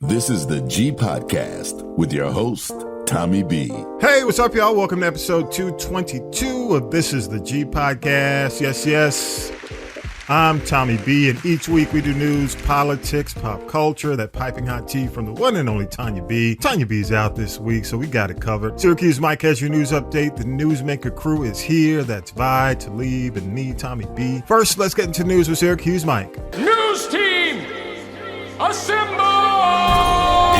This is the G Podcast with your host, Tommy B. Hey, what's up, y'all? Welcome to episode 222 of This is the G Podcast. Yes. I'm Tommy B, and each week we do news, politics, pop culture, that piping hot tea from the one and only Tanya B. Tanya B's out this week, so we got it covered. Syracuse Mike has your news update. The Newsmaker crew is here. That's Vi, Talib, and me, Tommy B. First, let's get into news with Syracuse Mike. News team, assemble!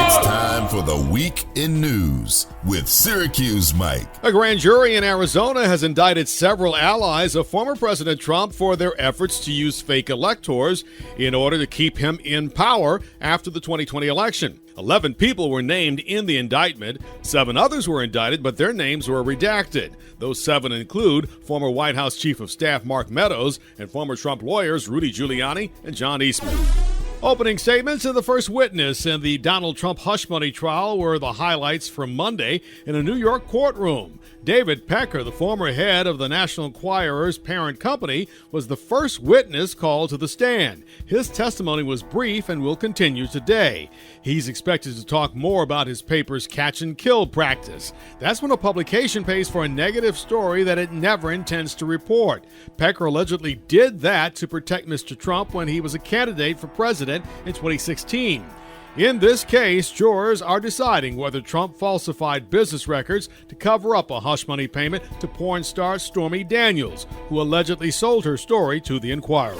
It's time for the Week in News with Syracuse Mike. A grand jury in Arizona has indicted several allies of former President Trump for their efforts to use fake electors in order to keep him in power after the 2020 election. 11 people were named in the indictment. 7 others were indicted, but their names were redacted. Those 7 include former White House Chief of Staff Mark Meadows and former Trump lawyers Rudy Giuliani and John Eastman. Opening statements and the first witness in the Donald Trump hush money trial were the highlights from Monday in a New York courtroom. David Pecker, the former head of the National Enquirer's parent company, was the first witness called to the stand. His testimony was brief and will continue today. He's expected to talk more about his paper's catch and kill practice. That's when a publication pays for a negative story that it never intends to report. Pecker allegedly did that to protect Mr. Trump when he was a candidate for president in 2016. In this case, jurors are deciding whether Trump falsified business records to cover up a hush money payment to porn star Stormy Daniels, who allegedly sold her story to the Enquirer.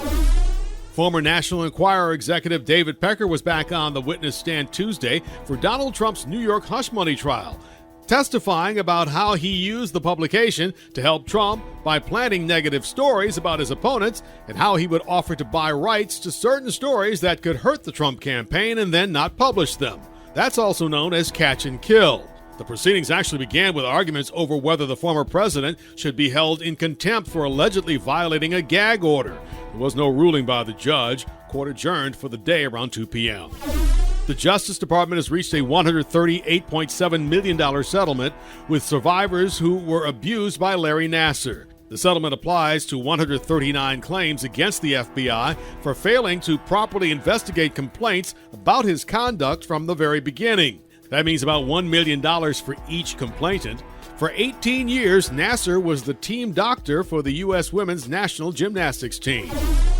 Former National Enquirer executive David Pecker was back on the witness stand Tuesday for Donald Trump's New York hush money trial, testifying about how he used the publication to help Trump by planting negative stories about his opponents and how he would offer to buy rights to certain stories that could hurt the Trump campaign and then not publish them. That's also known as catch and kill. The proceedings actually began with arguments over whether the former president should be held in contempt for allegedly violating a gag order. There was no ruling by the judge. Court adjourned for the day around 2 p.m. The Justice Department has reached a $138.7 million settlement with survivors who were abused by Larry Nassar. The settlement applies to 139 claims against the FBI for failing to properly investigate complaints about his conduct from the very beginning. That means about $1 million for each complainant. For 18 years, Nassar was the team doctor for the U.S. women's national gymnastics team.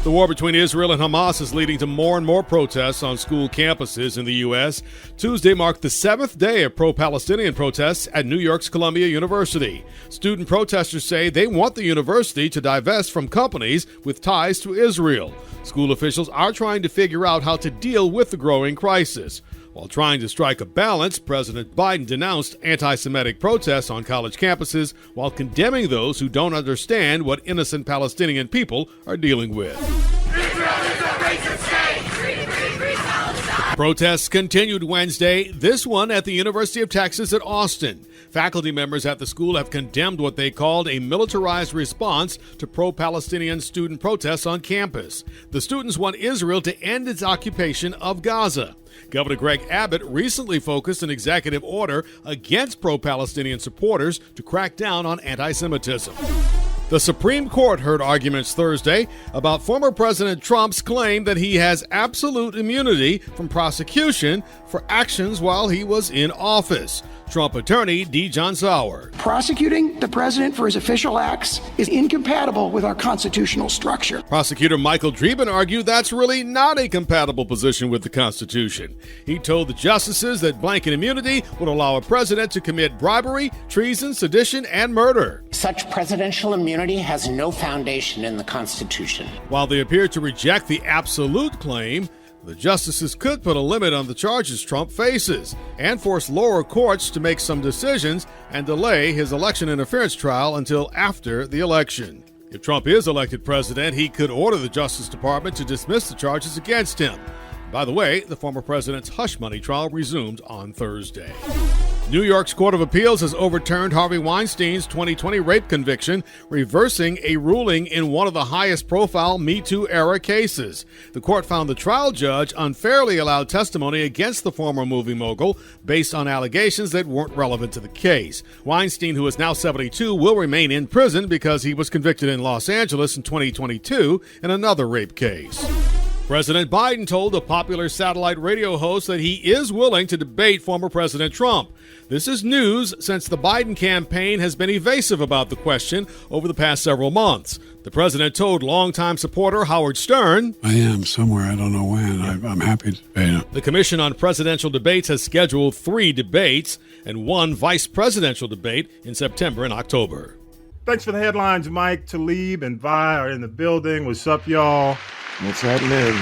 The war between Israel and Hamas is leading to more and more protests on school campuses in the U.S. Tuesday marked the 7th day of pro-Palestinian protests at New York's Columbia University. Student protesters say they want the university to divest from companies with ties to Israel. School officials are trying to figure out how to deal with the growing crisis. While trying to strike a balance, President Biden denounced anti-Semitic protests on college campuses while condemning those who don't understand what innocent Palestinian people are dealing with. Israel is a racist state! Free Palestine! Protests continued Wednesday, this one at the University of Texas at Austin. Faculty members at the school have condemned what they called a militarized response to pro-Palestinian student protests on campus. The students want Israel to end its occupation of Gaza. Governor Greg Abbott recently focused an executive order against pro-Palestinian supporters to crack down on anti-Semitism. The Supreme Court heard arguments Thursday about former President Trump's claim that he has absolute immunity from prosecution for actions while he was in office. Trump attorney D. John Sauer. Prosecuting the president for his official acts is incompatible with our constitutional structure. Prosecutor Michael Dreeben argued that's really not a compatible position with the Constitution. He told the justices that blanket immunity would allow a president to commit bribery, treason, sedition, and murder. Such presidential immunity has no foundation in the Constitution. While they appear to reject the absolute claim, the justices could put a limit on the charges Trump faces and force lower courts to make some decisions and delay his election interference trial until after the election. If Trump is elected president, he could order the Justice Department to dismiss the charges against him. By the way, the former president's hush money trial resumed on Thursday. New York's Court of Appeals has overturned Harvey Weinstein's 2020 rape conviction, reversing a ruling in one of the highest-profile Me Too-era cases. The court found the trial judge unfairly allowed testimony against the former movie mogul based on allegations that weren't relevant to the case. Weinstein, who is now 72, will remain in prison because he was convicted in Los Angeles in 2022 in another rape case. President Biden told a popular satellite radio host that he is willing to debate former President Trump. This is news since the Biden campaign has been evasive about the question over the past several months. The president told longtime supporter Howard Stern, I am somewhere, I don't know when. I'm happy to debate him. The Commission on Presidential Debates has scheduled 3 debates and 1 vice presidential debate in September and October. Thanks for the headlines, Mike. Talib and Vi are in the building. What's up, y'all? What's happening?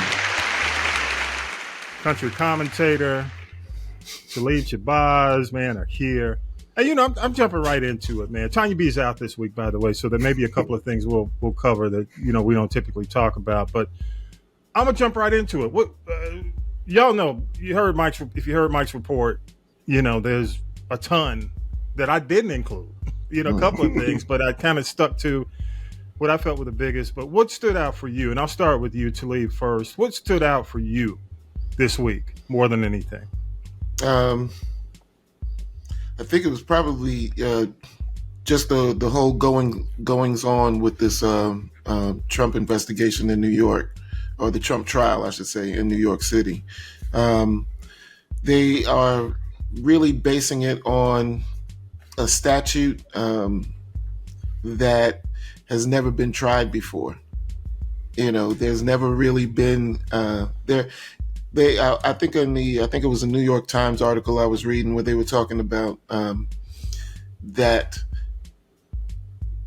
Country commentator Talib Shabazz, man, are here. And, you know, I'm jumping right into it, man. Tanya B's out this week, by the way, so there may be a couple of things we'll cover that, you know, we don't typically talk about. But I'm going to jump right into it. What y'all know, if you heard Mike's report, you know, there's a ton that I didn't include. You know, a couple of things, but I kind of stuck to what I felt were the biggest. But what stood out for you? And I'll start with you, Talib, first. What stood out for you this week more than anything? I think it was probably just the whole goings on with this Trump investigation in New York, or the Trump trial, I should say, in New York City. They are really basing it on a statute that has never been tried before. You know, there's never really been I think it was a New York Times article I was reading where they were talking about that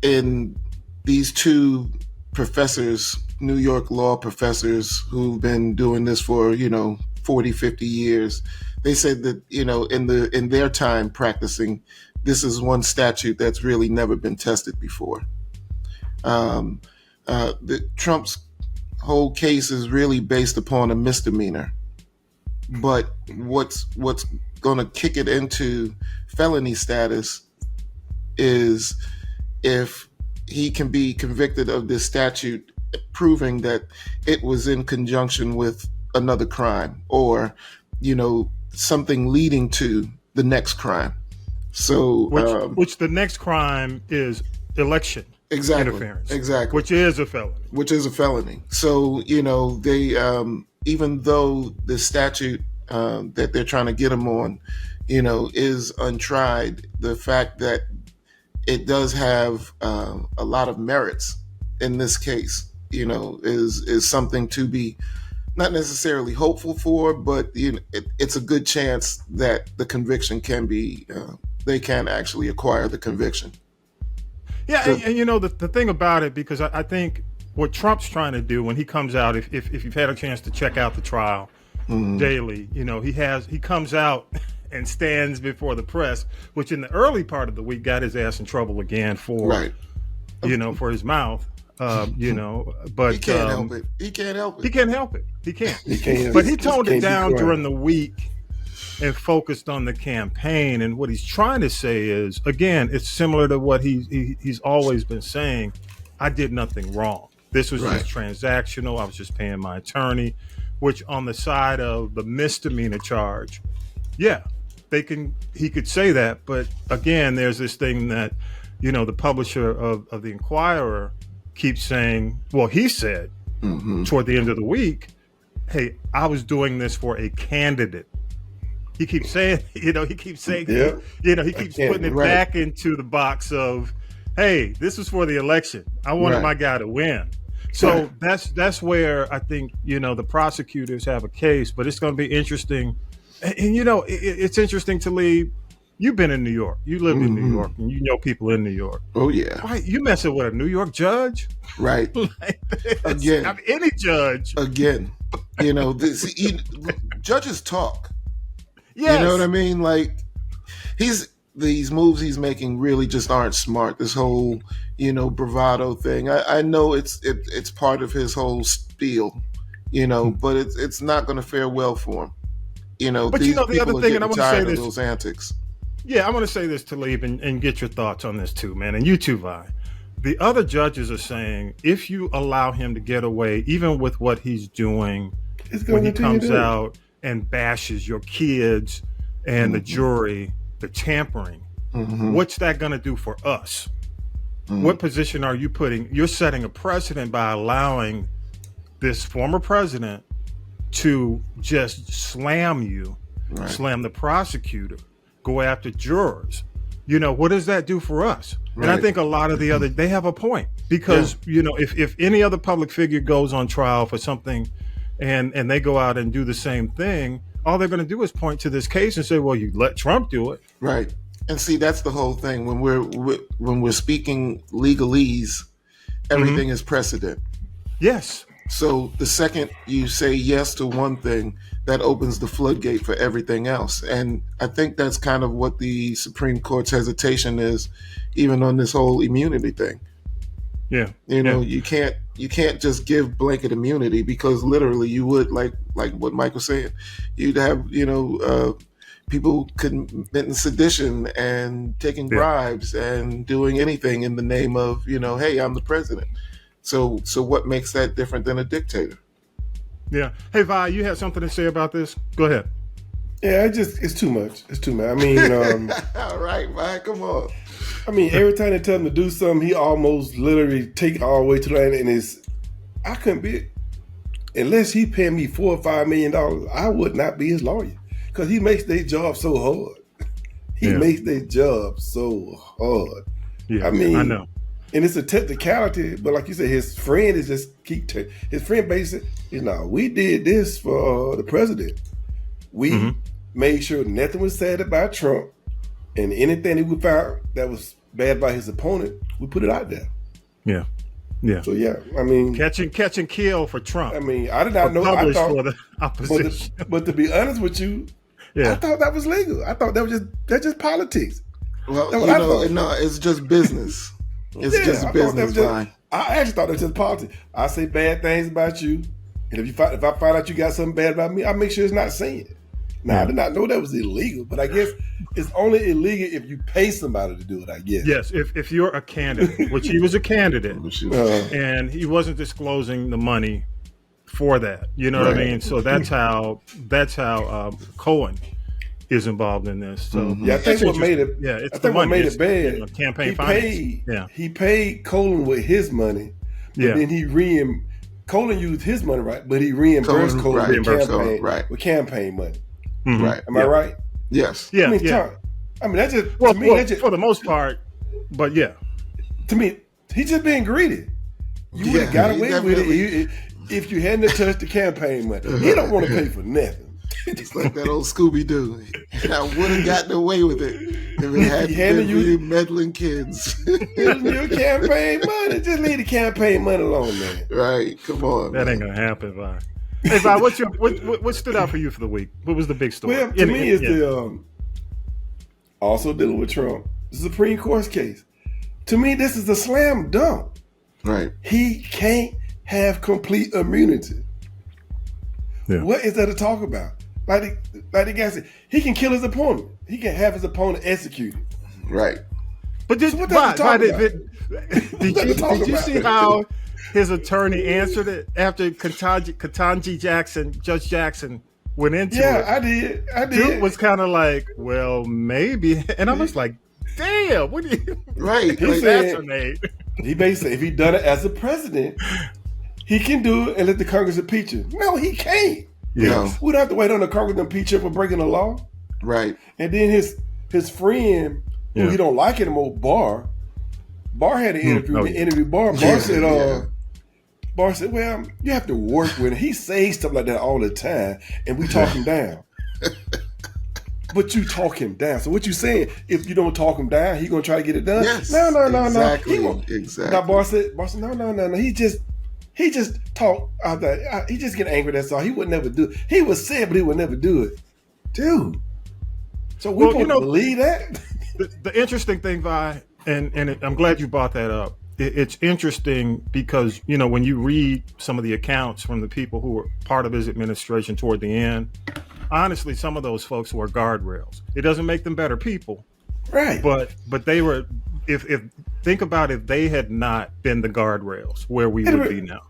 in these 2 professors, New York law professors who've been doing this for, 40, 50 years, they said that, in their time practicing, this is one statute that's really never been tested before. Trump's whole case is really based upon a misdemeanor, but what's going to kick it into felony status is if he can be convicted of this statute, proving that it was in conjunction with another crime, or something leading to the next crime. So which the next crime is election interference. Exactly. Which is a felony. So, they even though the statute that they're trying to get him on, is untried, the fact that it does have a lot of merits in this case, is something to be not necessarily hopeful for, but it's a good chance that the conviction can be, they can actually acquire the conviction. Yeah, so, and the thing about it, because I think what Trump's trying to do when he comes out, if you've had a chance to check out the trial daily, he comes out and stands before the press, which in the early part of the week got his ass in trouble again for, for his mouth. But he can't help it. He can't help it. He can't help it. He can't. But he toned it down during the week and focused on the campaign. And what he's trying to say is, again, it's similar to what he's always been saying. I did nothing wrong. This was just transactional. I was just paying my attorney, which on the side of the misdemeanor charge, he could say that. But again, there's this thing that, the publisher of the Inquirer keeps saying, well, he said toward the end of the week, hey, I was doing this for a candidate. He keeps saying, he keeps putting it back into the box of, hey, this was for the election. I wanted my guy to win. So that's where I think, the prosecutors have a case, but it's going to be interesting. And it's interesting to leave. You've been in New York. You lived in New York, and you know people in New York. Oh, yeah. Right. You messing with a New York judge? Right. Again. I mean, any judge. Again. Judges talk. Yes. You know what I mean? Like, these moves he's making really just aren't smart. This whole, bravado thing. I know it's part of his whole spiel, but it's not going to fare well for him. But the other thing, and I want to say this, those antics. Yeah, I want to say this, Talib, and get your thoughts on this too, man. And you too, Vi. The other judges are saying if you allow him to get away, even with what he's doing, when he comes out and bashes your kids and the jury, the tampering, what's that going to do for us? What position are you putting? You're setting a precedent by allowing this former president to just slam you, slam the prosecutor, go after jurors. What does that do for us? Right. And I think a lot of they have a point, because, if any other public figure goes on trial for something and they go out and do the same thing, all they're going to do is point to this case and say, well, you let Trump do it. Right. And see, that's the whole thing. When we're speaking legalese, everything is precedent. Yes. So the second you say yes to one thing, that opens the floodgate for everything else. And I think that's kind of what the Supreme Court's hesitation is, even on this whole immunity thing. Yeah. You can't just give blanket immunity, because literally you would, like what Mike was saying, you'd have, people committing sedition and taking bribes and doing anything in the name of, hey, I'm the president. So what makes that different than a dictator? Yeah. Hey, Vi, you had something to say about this? Go ahead. Yeah, it's too much. It's too much. I mean, all right, Vi, come on. I mean, every time they tell him to do something, he almost literally take it all the way to the end. And I couldn't be it. Unless he paid me $4 or $5 million, I would not be his lawyer, because he makes their job so hard. He makes their job so hard. Yeah, I mean, I know. And it's a technicality, but like you said, his friend is just his friend basically is, we did this for the president. We made sure nothing was said about Trump, and anything that we found that was bad about his opponent, we put it out there. Yeah. Yeah. So I mean, catch and kill for Trump. I mean, I did not know. I thought for the opposition. But to be honest with you, I thought that was legal. I thought that's just politics. Well, no, it's just business. It's just business. I actually thought it was just politics. I say bad things about you, and if I find out you got something bad about me, I make sure it's not saying it. Now, I did not know that was illegal, but I guess it's only illegal if you pay somebody to do it, I guess. Yes, if you're a candidate, which he was a candidate, and he wasn't disclosing the money for that. You know what I mean? So that's how Cohen is involved in this. So I think what made it what made it bad. Campaign finance. He paid Cohen with his money, but then Cohen used his money, right? But he reimbursed Cohen with campaign money. Right. Am I right? Yes. Yeah. I mean, that's just for the most part. But to me, he's just being greedy. You would have got away with it if you hadn't touched the campaign money. He don't want to pay for nothing. It's like that old Scooby-Doo. I would have gotten away with it if it hadn't been you meddling kids. Your campaign money. Just leave the campaign money alone, man. Right. Come on. That ain't gonna happen, Vi. Hey, Vi, what stood out for you for the week? What was the big story? Well, to me, it's the also dealing with Trump, the Supreme Court case. To me, this is a slam dunk. Right. He can't have complete immunity. Yeah. What is there to talk about? Like the guy said, he can kill his opponent. He can have his opponent executed. Right. But just what did you see how his attorney answered it after Ketanji Jackson, Judge Jackson, went into it? Yeah, I did. Dude was kind of like, well, maybe. And I was like, damn, what do you... Right. He said, he basically, if he done it as a president, he can do it and let the Congress impeach him. No, he can't. Yeah. We don't have to wait on the Congress to impeach him for breaking the law. Right. And then his friend, who he don't like anymore, Barr had an interview. Barr said, well, you have to work with him. He says stuff like that all the time, and we talk him down. But you talk him down. So what you saying, if you don't talk him down, he going to try to get it done? Yes. No. Exactly. Now Barr said, no. He just talk out there. He just get angry, that's all. He would never do it. He was sad, but he would never do it. Dude. So we supposed to believe that? The interesting thing, Vi, and I'm glad you brought that up. It's interesting because, when you read some of the accounts from the people who were part of his administration toward the end, honestly, some of those folks were guardrails. It doesn't make them better people. Right. But they were, if think about if they had not been the guardrails, where we would be now.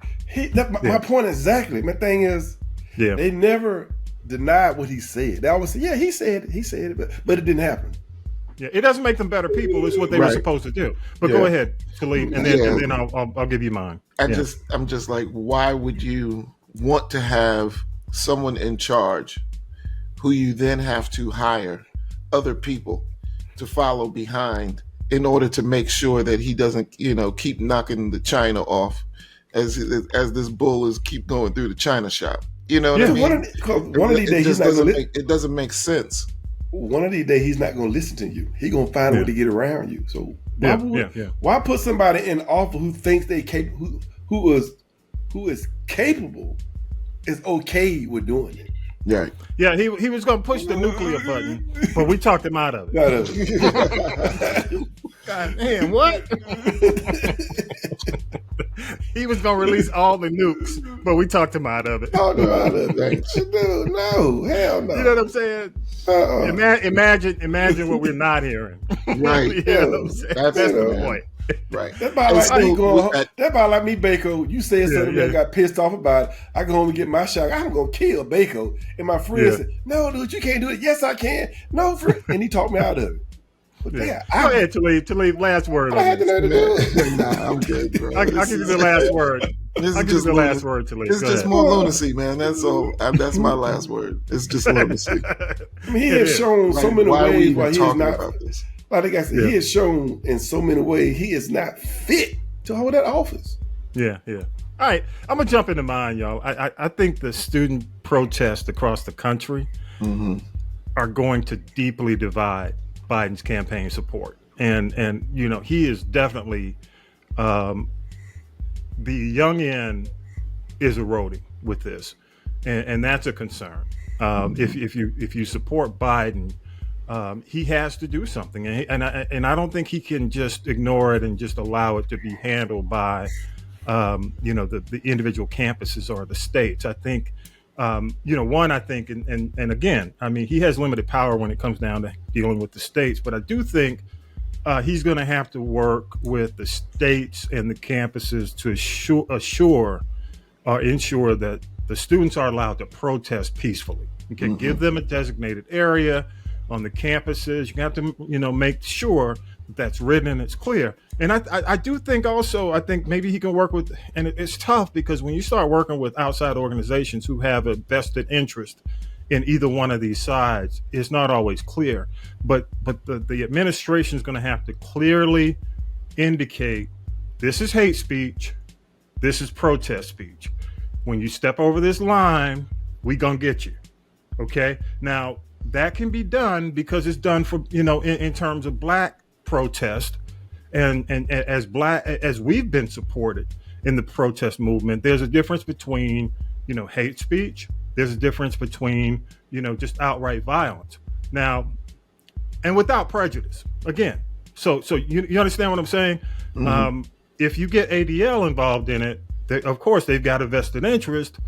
My point exactly. My thing is, they never denied what he said. They always say, he said it, but it didn't happen. Yeah, it doesn't make them better people. It's what they were supposed to do. But go ahead, Talib, and then I'll give you mine. I'm just like, why would you want to have someone in charge who you then have to hire other people to follow behind in order to make sure that he doesn't, keep knocking the china off as this bull is keep going through the china shop. You know what I mean? One of these days he's not going to. It doesn't make sense. One of these days he's not going to listen to you. He's going to find a way to get around you. So why put somebody in office who thinks they capable, who is capable, is okay with doing it? Right. Yeah, he was going to push the nuclear button, but we talked him out of it. God damn, what? He was going to release all the nukes, but we talked him out of it. No, hell no. You know what I'm saying? Imagine what we're not hearing. Right. You know what I'm saying? That's the point. Right. That's about like me, Baco. You said something that got pissed off about it. I go home and get my shot. I'm going to kill Baco. And my friend said, no, dude, you can't do it. Yes, I can. No, friend. And he talked me out of it. But go ahead, Talib, last word. I had to let it do. Nah, I'm good, bro. I'll give you the last word. I'll give you the last word, Talib. It's just more lunacy, man. That's all. That's my last word. It's just lunacy. I mean, he has shown so many ways why he is not. Like I said, he has shown in so many ways he is not fit to hold that office. Yeah. All right, I'm gonna jump into mine, y'all. I think the student protests across the country are going to deeply divide Biden's campaign support, and he is definitely the young end is eroding with this, and that's a concern. If you support Biden. He has to do something, and I don't think he can just ignore it and just allow it to be handled by, the individual campuses or the states. I think, and again, I mean, he has limited power when it comes down to dealing with the states, but I do think he's going to have to work with the states and the campuses to ensure that the students are allowed to protest peacefully. You can give them a designated area on the campuses. You have to, make sure that that's written and it's clear. And I do think also, I think maybe he can work with, and it's tough because when you start working with outside organizations who have a vested interest in either one of these sides, it's not always clear. But the administration is going to have to clearly indicate this is hate speech, this is protest speech. When you step over this line, we gonna get you. Okay? Now, that can be done because it's done for, in terms of black protest and as we've been supported in the protest movement, there's a difference between, hate speech. There's a difference between, just outright violence. Now, and without prejudice, again. So you understand what I'm saying? If you get ADL involved in it, of course, they've got a vested interest,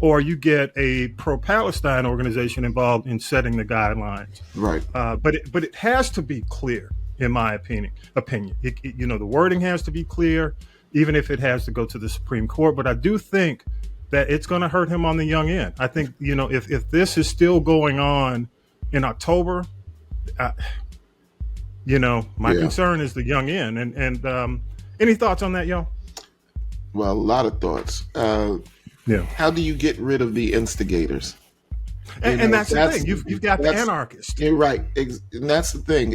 or you get a pro-Palestine organization involved in setting the guidelines. Right. But it has to be clear, in my opinion. The wording has to be clear, even if it has to go to the Supreme Court. But I do think that it's going to hurt him on the young end. I think, if this is still going on in October, my concern is the young end. And any thoughts on that, y'all? Well, a lot of thoughts. How do you get rid of the instigators? And that's the thing. You've got the anarchists. You're right. And that's the thing.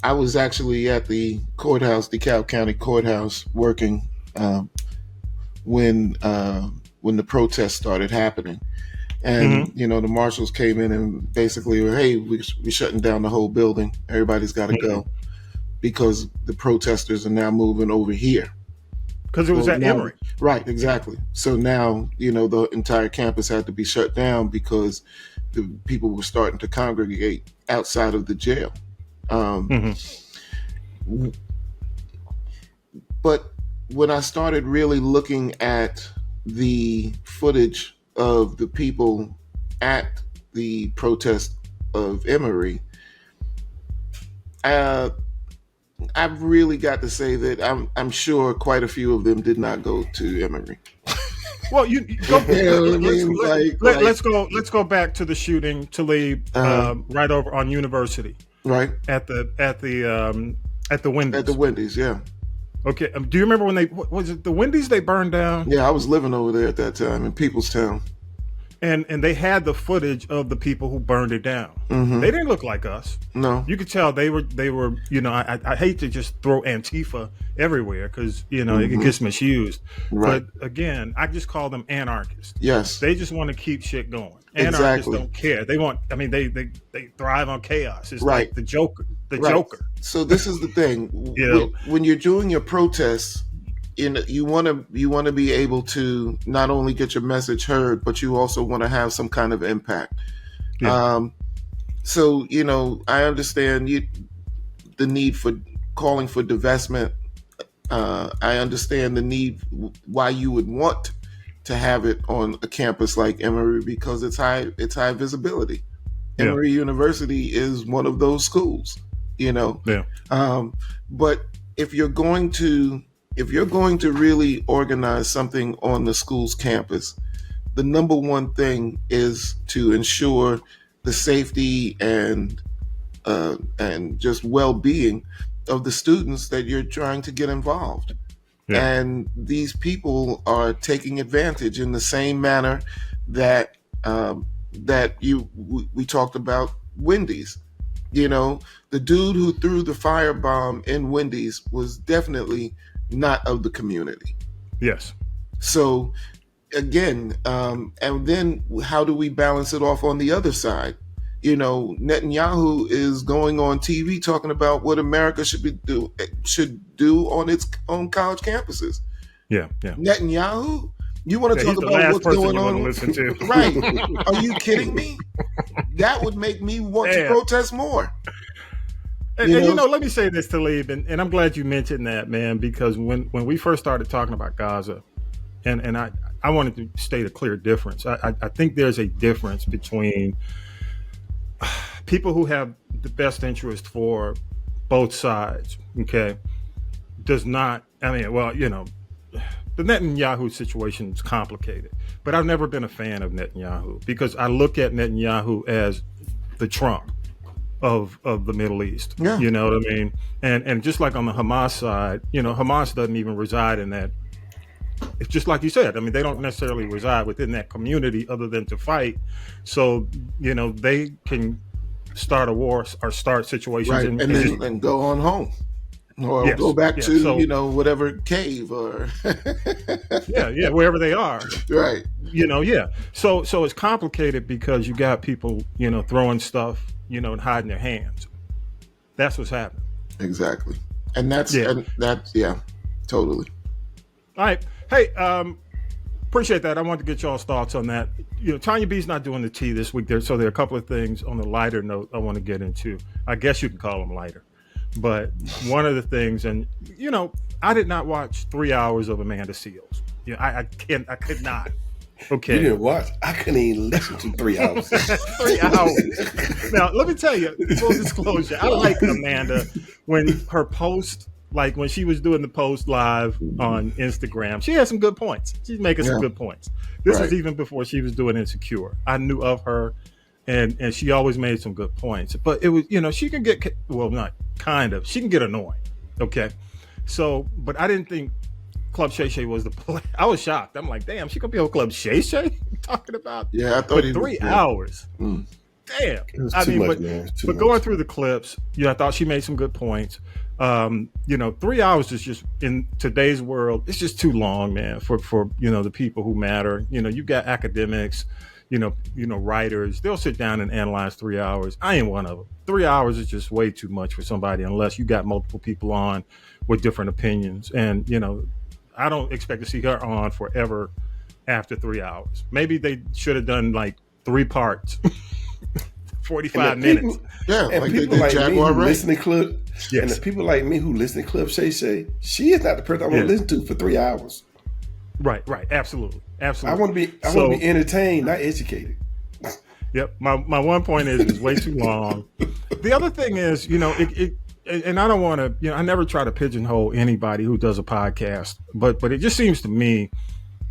I was actually at the courthouse, DeKalb County Courthouse, working when the protests started happening. And, the marshals came in and basically were, hey, we're shutting down the whole building. Everybody's got to go because the protesters are now moving over here. Because it was at Emory. Right, exactly. So now, the entire campus had to be shut down because the people were starting to congregate outside of the jail. But when I started really looking at the footage of the people at the protest of Emory, I've really got to say that I'm sure quite a few of them did not go to Emory. Well, let's go back to the shooting, Talib, right over on University, right at the Wendy's. At the Wendy's, yeah. Okay, do you remember when was it the Wendy's they burned down? Yeah, I was living over there at that time in Peoplestown. And they had the footage of the people who burned it down. Mm-hmm. They didn't look like us. No. You could tell they were. I hate to just throw Antifa everywhere because it gets misused. Right. But again, I just call them anarchists. Yes. They just want to keep shit going. Anarchists don't care. They want. I mean, they thrive on chaos. It's like the Joker. Joker. So this is the thing. When you're doing your protests, you want to be able to not only get your message heard, but you also want to have some kind of impact. Yeah. So I understand the need for calling for divestment. I understand the need why you would want to have it on a campus like Emory because it's high visibility. Yeah. Emory University is one of those schools. Yeah. But if you're going to really organize something on the school's campus, the number one thing is to ensure the safety and just well-being of the students that you're trying to get involved. Yeah. And these people are taking advantage in the same manner that we talked about Wendy's. The dude who threw the firebomb in Wendy's was definitely not of the community. Yes. So again, and then how do we balance it off on the other side? Netanyahu is going on TV talking about what America should do on its own college campuses. Yeah. Netanyahu? You want to talk about what's going on? Listen to. Right. Are you kidding me? That would make me want to protest more. And let me say this, Talib, and I'm glad you mentioned that, man, because when we first started talking about Gaza, and I wanted to state a clear difference. I think there's a difference between people who have the best interest for both sides, okay, the Netanyahu situation is complicated, but I've never been a fan of Netanyahu because I look at Netanyahu as the Trump of the Middle East. Yeah. You know what I mean? And just like on the Hamas side, Hamas doesn't even reside in that. It's just like you said. I mean, they don't necessarily reside within that community other than to fight. So, they can start a war or start situations and go on home. Or go back to, whatever cave or wherever they are. Right. So it's complicated because you got people, throwing stuff, and hiding their hands. That's what's happening. Exactly. And that's totally. All right. Hey, appreciate that. I wanted to get y'all's thoughts on that. Tanya B's not doing the tea this week so there are a couple of things on the lighter note I want to get into. I guess you can call them lighter. But one of the things, and I did not watch 3 hours of Amanda Seales. I could not. Okay. You didn't watch? I couldn't even listen to 3 hours. 3 hours. Now, let me tell you, full disclosure, I like Amanda when her post, like when she was doing the post live on Instagram, she had some good points. She's making some good points. This was even before she was doing Insecure. I knew of her, and she always made some good points. But it was, she can get, not kind of, she can get annoying. Okay. So, but I didn't think Club Shay was the play. I was shocked. I'm like, damn, she gonna be on Club Shay talking about? Yeah, I thought 3 hours. Damn. I mean, but going through the clips, I thought she made some good points. 3 hours is just, in today's world, it's just too long, man, for the people who matter. You got academics, writers, they'll sit down and analyze 3 hours. I ain't one of them. 3 hours is just way too much for somebody unless you got multiple people on with different opinions. And, I don't expect to see her on forever after 3 hours. Maybe they should have done like 3 parts, 45 minutes. And people like me who listen to Club, and the people like me who listen to Club Shay, she is not the person I want to listen to for 3 hours. Right. Absolutely. I want to be entertained, not educated. Yep. My one point is it's way too long. The other thing is, and I don't want to, I never try to pigeonhole anybody who does a podcast, but it just seems to me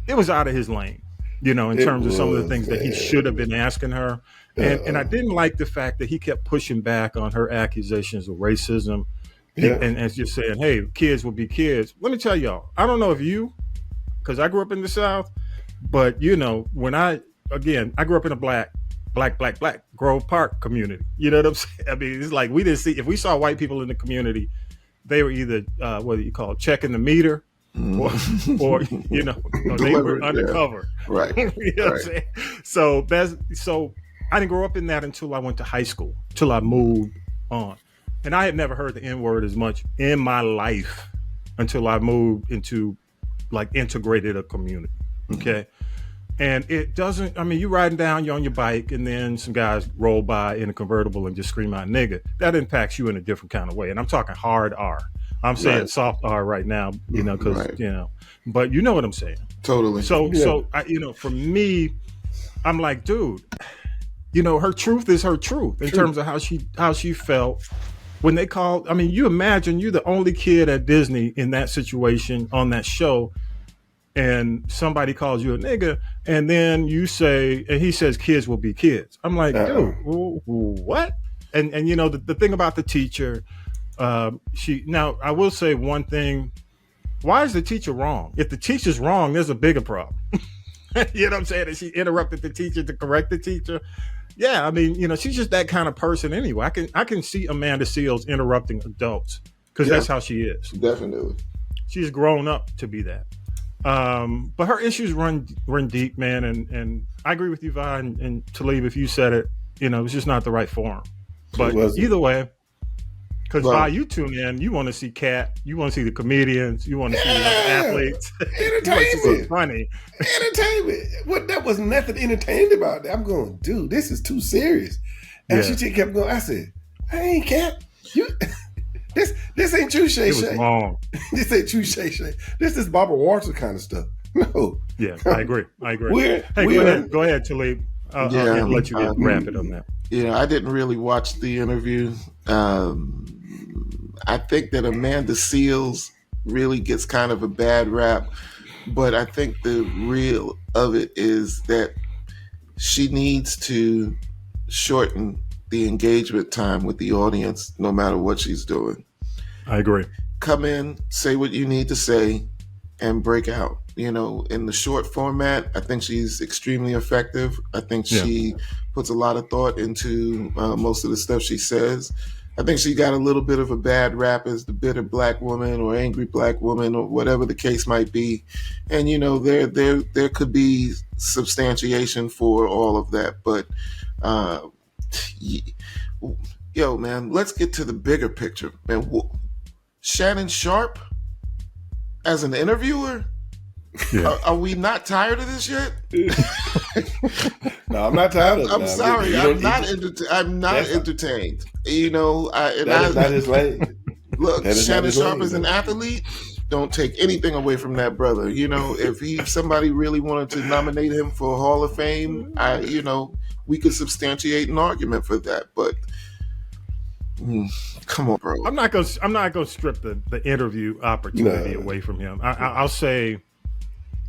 it was out of his lane, in terms of some of the things that he should have been asking her. And I didn't like the fact that he kept pushing back on her accusations of racism and just saying, hey, kids will be kids. Let me tell y'all, I don't know if because I grew up in the South, but when I again, I grew up in a black Grove Park community. You know what I'm saying? I mean, it's like we didn't see, if we saw white people in the community, they were either what do you call it, checking the meter, or you know, they were undercover. Yeah. Right. You know what I'm saying? So I didn't grow up in that until I went to high school, till I moved on. And I had never heard the N-word as much in my life until I moved into like integrated a community. Okay. And it doesn't, I mean, you're riding down, you're on your bike, and then some guys roll by in a convertible and just scream out nigga. That impacts you in a different kind of way. And I'm talking hard R. I'm saying soft R right now, you know, because, you know, but you know what I'm saying. Totally. So I, you know, for me, I'm like, dude, you know, her truth is her truth in terms of how she felt when they called. I mean, you imagine you're the only kid at Disney in that situation on that show, and somebody calls you a nigga, and then you say, and he says, kids will be kids. I'm like, dude, what? And you know, the thing about the teacher, now I will say one thing. Why is the teacher wrong? If the teacher's wrong, there's a bigger problem. You know what I'm saying? And she interrupted the teacher to correct the teacher. Yeah, I mean, you know, she's just that kind of person anyway. I can see Amanda Seales interrupting adults because that's how she is. Definitely. She's grown up to be that. But her issues run deep, man. And I agree with you, Vi, and Talib, if you said it, you know, it's just not the right forum. But either way, because Vi, you tune in, you want to see Cat, you want to see the comedians, you want to see the athletes. Entertainment. Funny. Entertainment. What, that was nothing entertained about that. I'm going, dude, this is too serious. And she just kept going. I said, hey, Cat, you this ain't true Shay. It was wrong. This ain't true Shay. This is Barbara Walters kind of stuff. No. Yeah, I agree. Go ahead, Talib. I'll let you wrap it on that. You know, I didn't really watch the interview. I think that Amanda Seales really gets kind of a bad rap, but I think the real of it is that she needs to shorten the engagement time with the audience, no matter what she's doing. I agree. Come in, say what you need to say, and break out. You know, in the short format, I think she's extremely effective. I think she puts a lot of thought into most of the stuff she says. I think she got a little bit of a bad rap as the bitter black woman or angry black woman or whatever the case might be. And, you know, there could be substantiation for all of that. But, yo, man, let's get to the bigger picture. Man, Shannon Sharpe as an interviewer? Yeah. Are we not tired of this yet? No, I'm not tired of it. I'm sorry. I'm not entertained. You know, that is not his lane. Look, Shannon Sharpe is an athlete. Don't take anything away from that brother. You know, if somebody really wanted to nominate him for Hall of Fame, we could substantiate an argument for that. But come on, bro. I'm not gonna strip the interview opportunity away from him. I'll say,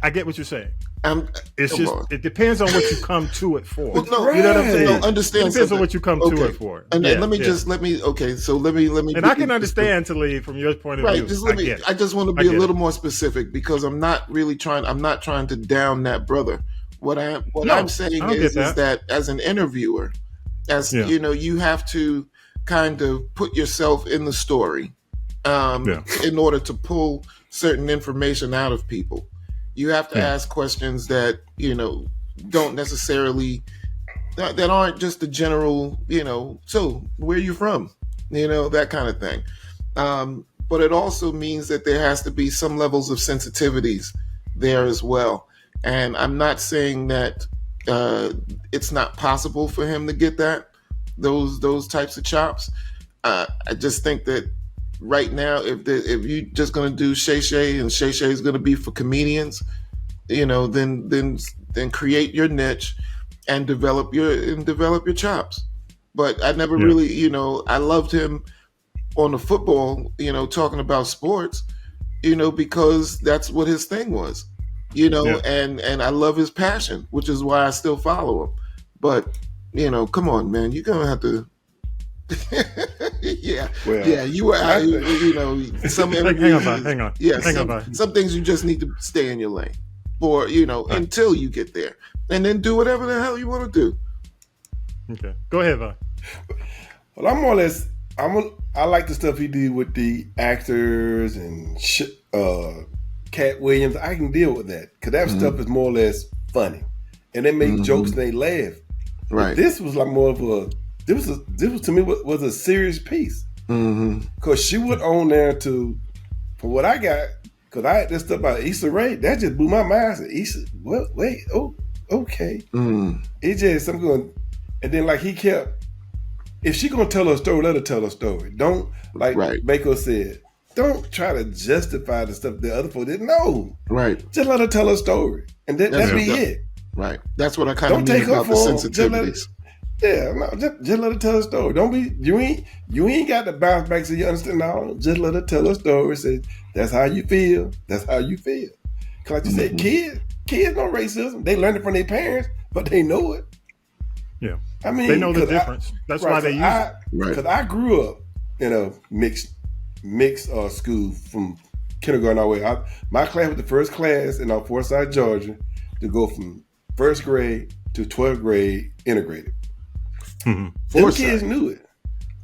I get what you're saying. It depends on what you come to it for. Well, no, you know what I'm saying? No, understand. It depends on what you come to it for. And let me. And I can understand, Talib, from your point of view. I just want to be a little more specific because I'm not trying to down that brother. What I'm saying is that as an interviewer, you know, you have to kind of put yourself in the story in order to pull certain information out of people. You have to ask questions that, you know, don't necessarily, that aren't just the general, you know, so where are you from? You know, that kind of thing. But it also means that there has to be some levels of sensitivities there as well. And I'm not saying that it's not possible for him to get those types of chops. I just think that right now, if you're just going to do Shay and Shay is going to be for comedians, you know, then create your niche and develop your chops. But I never really, you know, I loved him on the football, you know, talking about sports, you know, because that's what his thing was, you know, and I love his passion, which is why I still follow him. But, you know, come on, man, you're going to have to. You were, you know, some. Hang on. Some things you just need to stay in your lane. for, until you get there. And then do whatever the hell you want to do. Okay. Go ahead, Von. Well, I'm more or less, I like the stuff he did with the actors and Cat Williams. I can deal with that because that stuff is more or less funny. And they make jokes and they laugh. Right. But this was like more of this was to me was a serious piece. Because she went on there to, from what I got, because I had this stuff about Issa Rae, that just blew my mind. I said, Issa, what? Wait, oh, okay. It just, I'm going, and then like he kept, if she gonna tell her story, let her tell her story. Don't, like Mako said, don't try to justify the stuff the other folks didn't know. Right. Just let her tell her story. And that'd be it. Right. That's what I kind of mean about the sensitivities. Just let her tell her story. Don't be, you ain't got to bounce back so you understand. No, just let her tell her story. Say, that's how you feel. That's how you feel. Because like you said, kids know racism. They learn it from their parents, but they know it. Yeah. I mean, they know the difference. That's why they use it. Because I grew up in a mixed school from kindergarten all the way. My class was the first class in Forsyth, Georgia, to go from first grade to 12th grade integrated. Them kids knew it.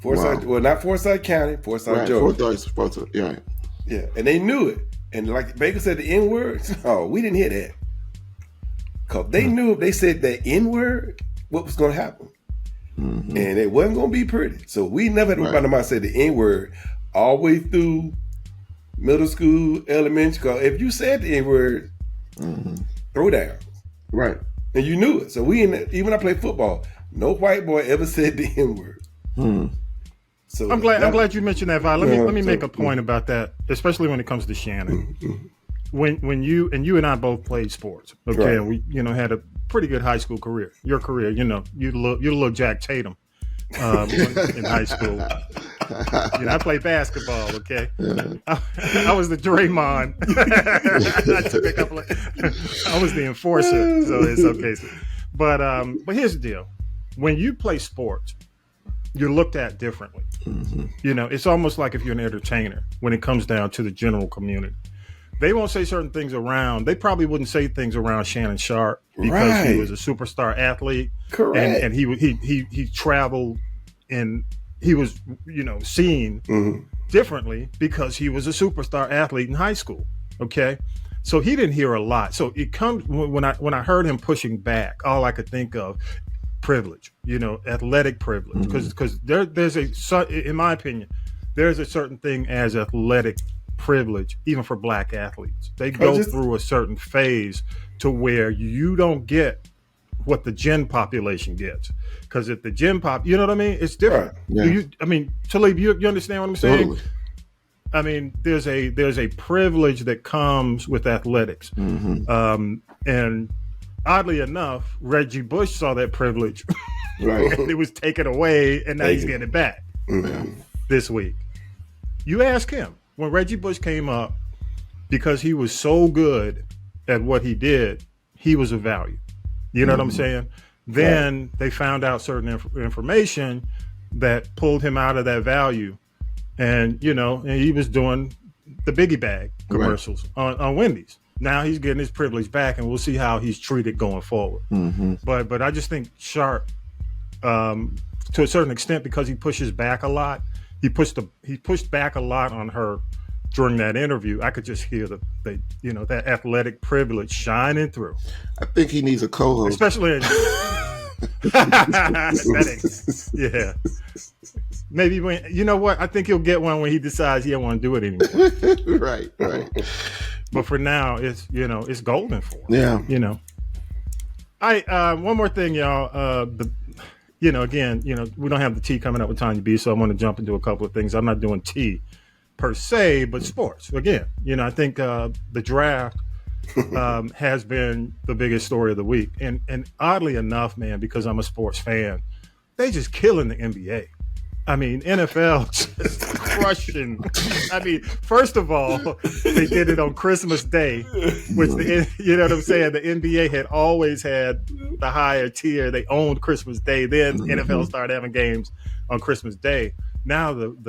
Forsyth, well, not Forsyth County, Forsyth, Georgia. Forsyth, yeah. Yeah, and they knew it. And like Baker said, the N-word, oh, we didn't hear that. Because they knew if they said that N-word, what was going to happen. And it wasn't going to be pretty. So we never had anybody right. say the N-word all the way through middle school, elementary. Because if you said the N-word, throw down. Right. And you knew it. So even when I played football, no white boy ever said the N-word. So I'm glad you mentioned that, Vi. Let me make a point about that, especially when it comes to Shannon. When you and I both played sports, okay, right. and we had a pretty good high school career. Your career, you look Jack Tatum in high school. I played basketball, okay. I was the Draymond. I took a couple of. I was the enforcer, so it's okay. But here's the deal: when you play sports, you're looked at differently. It's almost like if you're an entertainer when it comes down to the general community. They won't say certain things around. They probably wouldn't say things around Shannon Sharpe because he was a superstar athlete. Correct. And he traveled and he was, seen differently because he was a superstar athlete in high school. Okay. So he didn't hear a lot. So it comes when I heard him pushing back, all I could think of privilege, athletic privilege. Because there's in my opinion, there's a certain thing as athletic privilege, even for black athletes. They go through a certain phase to where you don't get what the gen population gets. Because if the gen pop, you know what I mean? It's different. Right. Yeah. Talib, you understand what I'm saying? Totally. I mean, there's a privilege that comes with athletics. And oddly enough, Reggie Bush saw that privilege. Right. And it was taken away, and now he's getting it back this week. You ask him. When Reggie Bush came up, because he was so good at what he did, he was of value. You know what I'm saying? Then they found out certain information that pulled him out of that value. And, and he was doing the Biggie Bag commercials on Wendy's. Now he's getting his privilege back, and we'll see how he's treated going forward. But I just think Sharpe, to a certain extent, because he pushes back a lot, he pushed back a lot on her during that interview. I could just hear that athletic privilege shining through. I think he needs a co-host, especially. Yeah. Maybe when I think he'll get one when he decides he don't want to do it anymore. Right. But for now, it's it's golden for him. Yeah. I one more thing, y'all. Again, we don't have the tea coming up with Tanya B, so I want to jump into a couple of things. I'm not doing tea per se, but sports. Again, I think the draft has been the biggest story of the week. And oddly enough, man, because I'm a sports fan, they just killing the NBA. I mean, NFL just crushing. I mean, first of all, they did it on Christmas Day, which you know what I'm saying? The NBA had always had the higher tier. They owned Christmas Day. Then NFL started having games on Christmas Day. Now the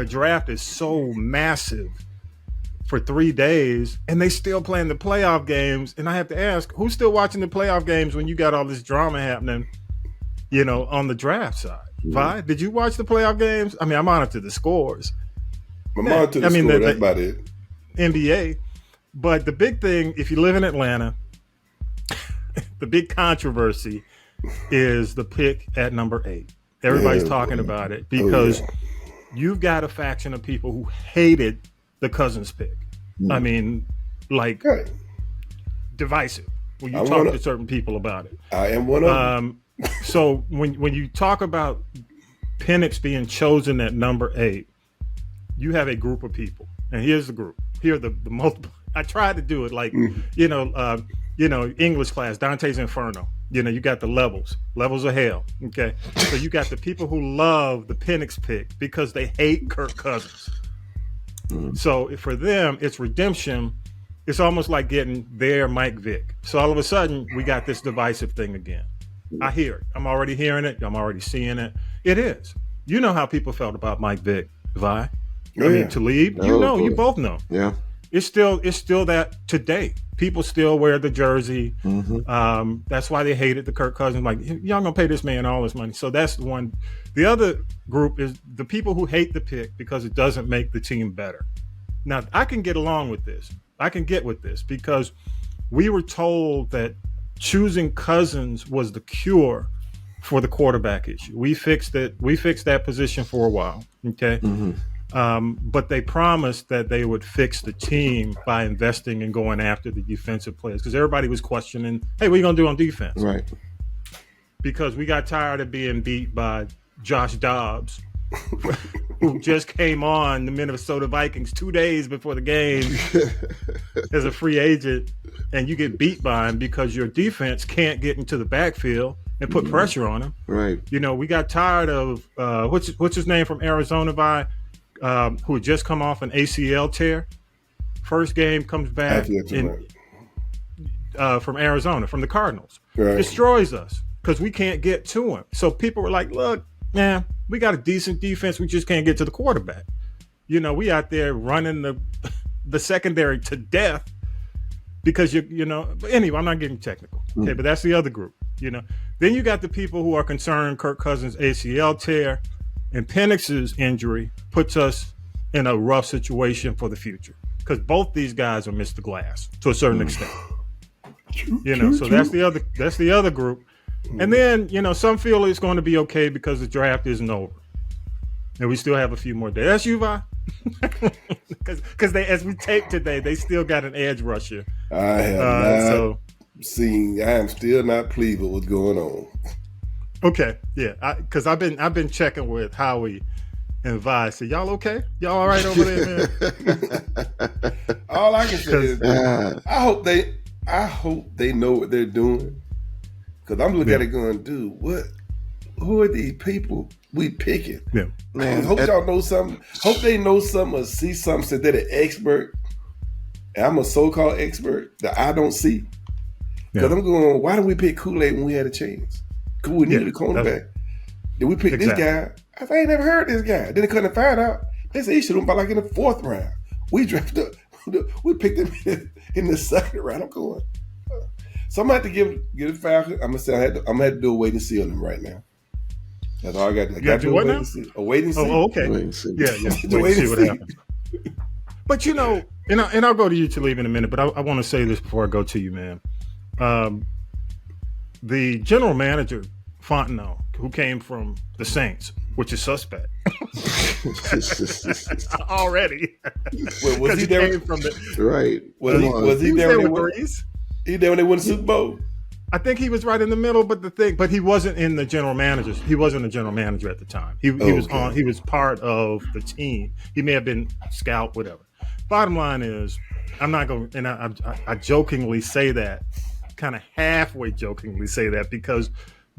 draft is so massive for 3 days, and they still playing the playoff games. And I have to ask, who's still watching the playoff games when you got all this drama happening, on the draft side? Vi, did you watch the playoff games? I mean, I monitor the scores. That's about it. NBA. But the big thing, if you live in Atlanta, the big controversy is the pick at number 8. Everybody's talking about it because you've got a faction of people who hated the Cousins pick. I mean, divisive when you talk to certain people about it. I am one of them. So when you talk about Penix being chosen at number 8, you have a group of people, and here's the group. Here are the multiple. I tried to do it English class, Dante's Inferno. You got the levels of hell. Okay, so you got the people who love the Penix pick because they hate Kirk Cousins. So for them, it's redemption. It's almost like getting their Mike Vick. So all of a sudden, we got this divisive thing again. I hear it. I'm already hearing it. I'm already seeing it. It is. You know how people felt about Mike Vick, Vi. Talib. You both know. Yeah. It's still that today. People still wear the jersey. That's why they hated the Kirk Cousins. Like, y'all gonna pay this man all this money. So that's the one. The other group is the people who hate the pick because it doesn't make the team better. Now, I can get along with this. I can get with this because we were told that choosing Cousins was the cure for the quarterback issue. We fixed it. We fixed that position for a while. Okay. But they promised that they would fix the team by investing and going after the defensive players because everybody was questioning, hey, what are you going to do on defense? Right. Because we got tired of being beat by Josh Dobbs, who just came on the Minnesota Vikings 2 days before the game as a free agent, and you get beat by him because your defense can't get into the backfield and put pressure on him. Right. We got tired of what's his name from Arizona, Vi? Who had just come off an ACL tear. First game comes back from Arizona, from the Cardinals. Right. Destroys us because we can't get to him. So people were like, look, man, we got a decent defense. We just can't get to the quarterback. We out there running the secondary to death because but anyway, I'm not getting technical. Okay, but that's the other group. Then you got the people who are concerned Kirk Cousins' ACL tear and Penix's injury puts us in a rough situation for the future because both these guys are Mr. Glass to a certain extent. So that's the other group. And then, some feel it's going to be okay because the draft isn't over. And we still have a few more days. That's you, Vi? Because they, as we tape today, they still got an edge rusher. I have I am still not pleased with what's going on. Okay, yeah, because I've been checking with Howie and Vi. So y'all okay? Y'all all right over there, man? All I can say is I hope they know what they're doing. Because I'm looking at it going, dude, who are these people we picking? Yeah. Man, hope y'all know something. Hope they know something or see something so they're an expert. And I'm a so-called expert that I don't see. Because I'm going, why did we pick Kool-Aid when we had a chance? Because we needed a cornerback. Then we picked this guy. I ain't never heard this guy. Then they couldn't find out. They said he should have been like in the 4th round. We drafted we picked him in the 2nd round. I'm going. So I'm going to have to give the Falcons. I'm going to say I'm going to have to do a wait and see on them right now. That's all I got. I got to do a wait and see. A wait and see. Oh, okay. Wait and see. Yeah. Wait and see what happens. But and I'll go to you, Talib, in a minute. But I want to say this before I go to you, man. The general manager, Fontenot, who came from the Saints, which is suspect already. Well, was he there? Right. Was he there when they won the Super Bowl? I think he was right in the middle, but he wasn't in the general managers. He wasn't the general manager at the time. He was part of the team. He may have been scout, whatever. Bottom line is, I'm not going, and I jokingly say that, kind of halfway jokingly say that because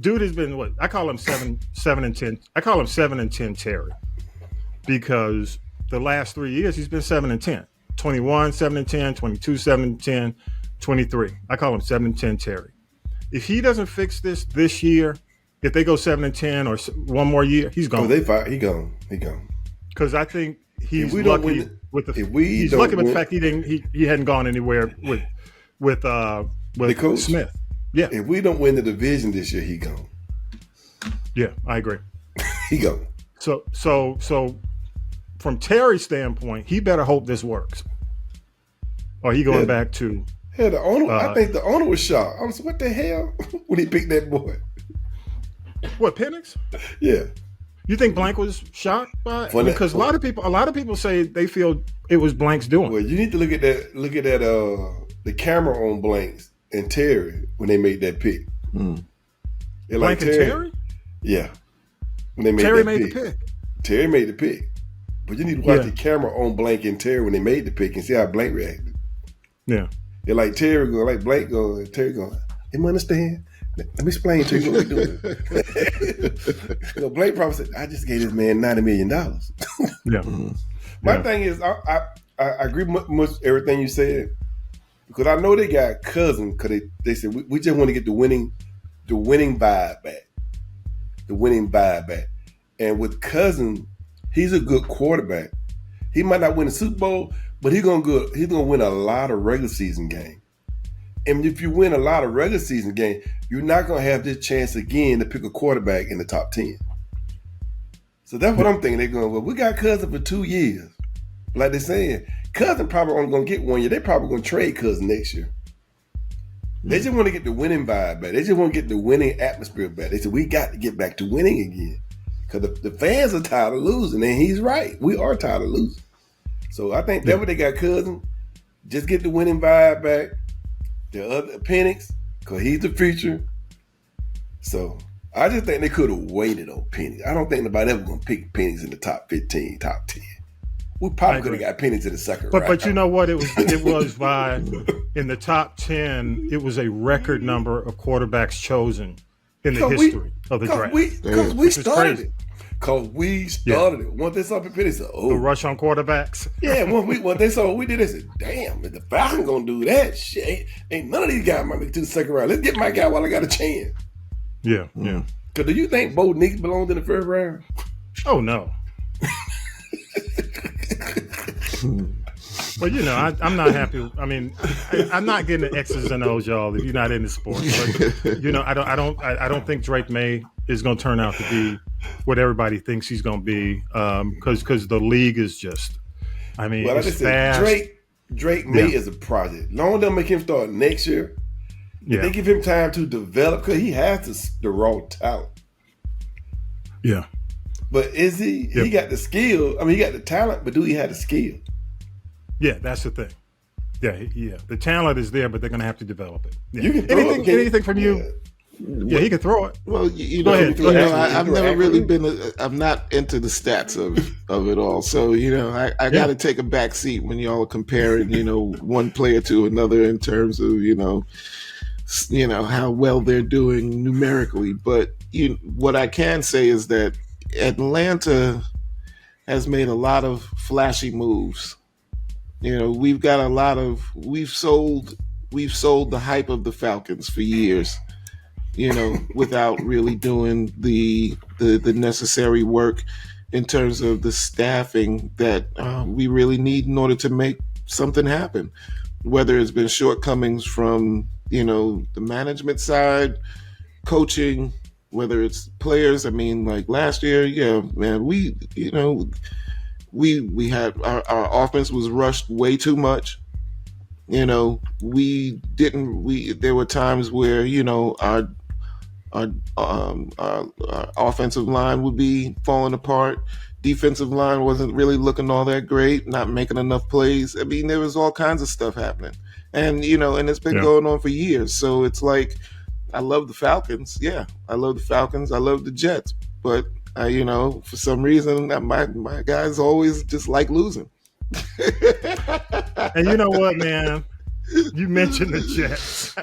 dude has been what I call him 7 and 10. I call him 7 and 10 Terry because the last 3 years he's been 7 and 10, 21 7 and 10, 22 7 and 10, 23. I call him 7 and 10 Terry. If he doesn't fix this year, if they go 7 and 10 or one more year, he's gone. He gone. Because I think he's if we lucky. he's lucky with the fact he hadn't gone anywhere with coach Smith. Yeah. If we don't win the division this year, he gone. Yeah, I agree. He gone. So from Terry's standpoint, he better hope this works. Or he going back to the owner. I think the owner was shocked. I was what the hell when he picked that boy. What, Penix? Yeah. You think Blank was shocked by it? Because a lot of people say they feel it was Blank's doing. Well, you need to look at that the camera on Blank's and Terry when they made that pick. Blank and Terry? Yeah. When they made Terry that made pick. the pick. Terry made the pick. But you need to watch the camera on Blank and Terry when they made the pick and see how Blank reacted. Yeah. They're like Terry going, like Blank going, and Terry going, you understand? Let me explain to you what we're doing. Blake probably said, I just gave this man $90 million. Yeah. My thing is, I agree much everything you said, because I know they got Cousin, because they said, we just want to get the winning vibe back. The winning vibe back. And with Cousin, he's a good quarterback. He might not win the Super Bowl, but he's gonna win a lot of regular season games. And if you win a lot of regular season games, you're not going to have this chance again to pick a quarterback in the top 10. So that's what I'm thinking. They're going, well, we got Cousin for 2 years. Like they're saying, Cousin probably only going to get 1 year. They're probably going to trade Cousin next year. They just want to get the winning vibe back. They just want to get the winning atmosphere back. They said, we got to get back to winning again. Because the fans are tired of losing. And he's right. We are tired of losing. So I think that's what they got Cousin. Just get the winning vibe back. The other Penix, because he's the future. So I just think they could have waited on Penix. I don't think nobody ever going to pick Penix in the top 15, top 10. We probably could have got Penix in the second round. But you know what? It was by in the top 10. It was a record number of quarterbacks chosen in the history of the draft. Because we started it. Because we started it. Once they saw Penix, said, the rush on quarterbacks. Yeah, once they saw what we did, they said, damn, if the Falcons going to do that shit, ain't none of these guys might make it to the second round. Let's get my guy while I got a chance. Yeah. Because do you think Bo Nix belongs in the first round? Oh, no. Well, I'm not happy. I mean, I'm not getting the X's and O's, y'all, if you're not into sports. But, I don't think Drake May is going to turn out to be what everybody thinks he's going to be, because the league is just, it's fast. Drake May is a project. Long as they make him start next year, they give him time to develop, because he has the raw talent. Yeah. But is he? He got the skill. He got the talent, but do he have the skill? Yeah, that's the thing. Yeah. The talent is there, but they're going to have to develop it. Yeah. You can throw anything from you. Yeah, he can throw it. Well, I've never really been. I'm not into the stats of it all, so I got to take a back seat when y'all are comparing, one player to another in terms of how well they're doing numerically. But what I can say is that Atlanta has made a lot of flashy moves. We've sold the hype of the Falcons for years. Without really doing the necessary work in terms of the staffing that we really need in order to make something happen. Whether it's been shortcomings from, the management side, coaching, whether it's players. Like last year, we had our offense was rushed way too much. There were times where, our offensive line would be falling apart. Defensive line wasn't really looking all that great, not making enough plays. There was all kinds of stuff happening. And, and it's been going on for years. So it's like, I love the Falcons. Yeah, I love the Falcons. I love the Jets. But, for some reason, my guys always just like losing. And you know what, man? You mentioned the Jets.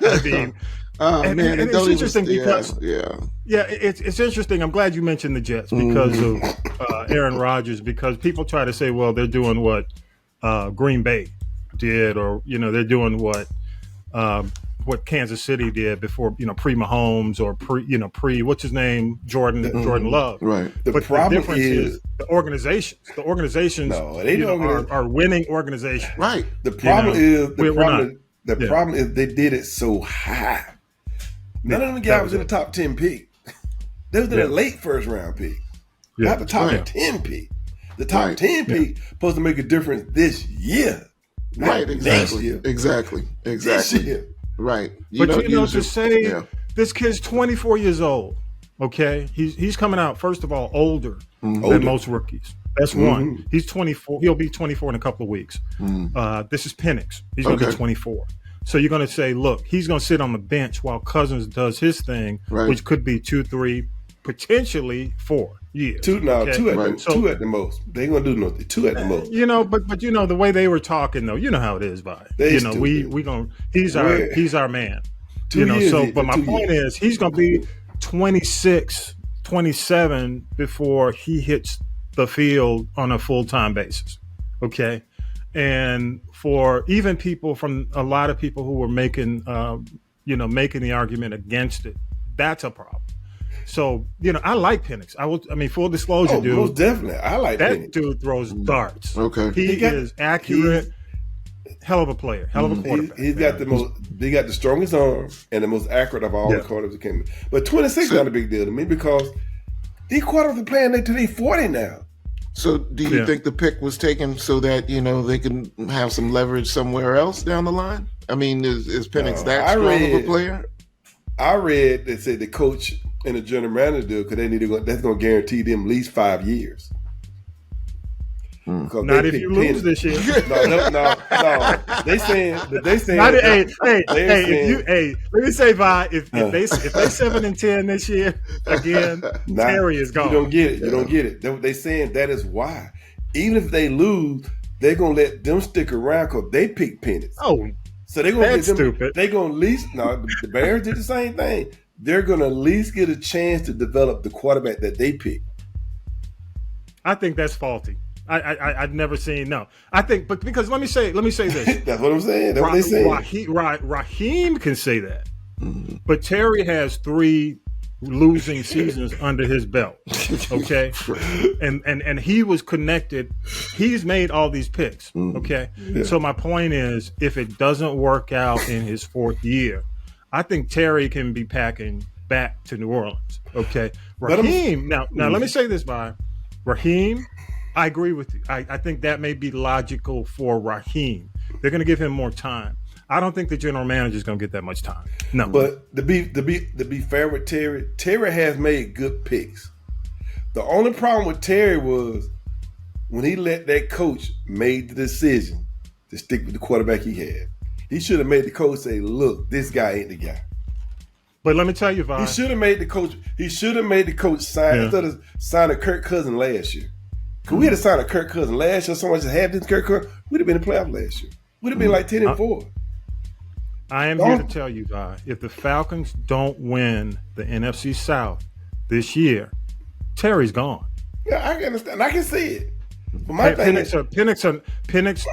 And it's interesting because it's interesting. I'm glad you mentioned the Jets because of Aaron Rodgers, because people try to say, well, they're doing what Green Bay did, or they're doing what Kansas City did before, pre-Mahomes or pre what's his name, Jordan Love. Right. The problem is The organizations No, they are winning organizations. Right. The problem the problem is they did it so high. None of them guys was in the top 10 pick. They was in a late first round pick, not the top 10 pick. The top 10 pick supposed to make a difference this year. Right, exactly. Year. Exactly. This year. Right. To say this kid's 24 years old, okay? He's coming out, first of all, older than most rookies. That's one. He's 24. He'll be 24 in a couple of weeks. This is Penix. He's going to be 24. So you're going to say, look, he's going to sit on the bench while Cousins does his thing, which could be 2, 3, potentially 4 years. Two at the most. They ain't gonna do nothing. 2 at the most. But the way they were talking though, you know how it is, Vi. We gonna he's our man. But my point is he's gonna be 26, 27 before he hits the field on a full-time basis. Okay. And for even a lot of people who were making the argument against it, that's a problem. So, I like Penix. Full disclosure, dude. Most definitely. I like that Penix. dude throws darts. Okay. He is accurate. Hell of a player. Hell of a quarterback. They got the strongest arm and the most accurate of all the quarterbacks that came in. But 26 is not a big deal to me because these quarterbacks are playing until they're 40 now. So do you think the pick was taken so that, they can have some leverage somewhere else down the line? I mean, is Penix that strong of a player? I read that said the coach and the general manager do because that's going to guarantee them at least 5 years. Not if you lose this year. No. They saying. Let me say, Vi, if they 7-10 this year again, Terry is gone. You don't get it. They saying that is why. Even if they lose, they're gonna let them stick around because they pick Penix. Oh, so they're gonna that's get them, stupid. They're gonna at least the Bears did the same thing. They're gonna at least get a chance to develop the quarterback that they pick. I think that's faulty. I've never seen I think, but because let me say this. That's what I'm saying. That's what they say. Raheem can say that, but Terry has 3 losing seasons under his belt. Okay, and he was connected. He's made all these picks. Okay, so my point is, if it doesn't work out in his 4th year, I think Terry can be packing back to New Orleans. Okay, Raheem. Now let me say this, by Raheem. I agree with you. I think that may be logical for Raheem. They're going to give him more time. I don't think the general manager is going to get that much time. No. But to be fair with Terry has made good picks. The only problem with Terry was when he let that coach made the decision to stick with the quarterback he had. He should have made the coach say, "Look, this guy ain't the guy." But let me tell you, Vi. He should have made the coach sign instead of signing Kirk Cousins last year. Because we had to sign a Kirk Cousins last year. Someone just had this Kirk Cousins. We'd have been in the playoff last year. We'd have been like 10-4. I am here to tell you, Vi, if the Falcons don't win the NFC South this year, Terry's gone. Yeah, I can understand. I can see it. But my thing is, Penix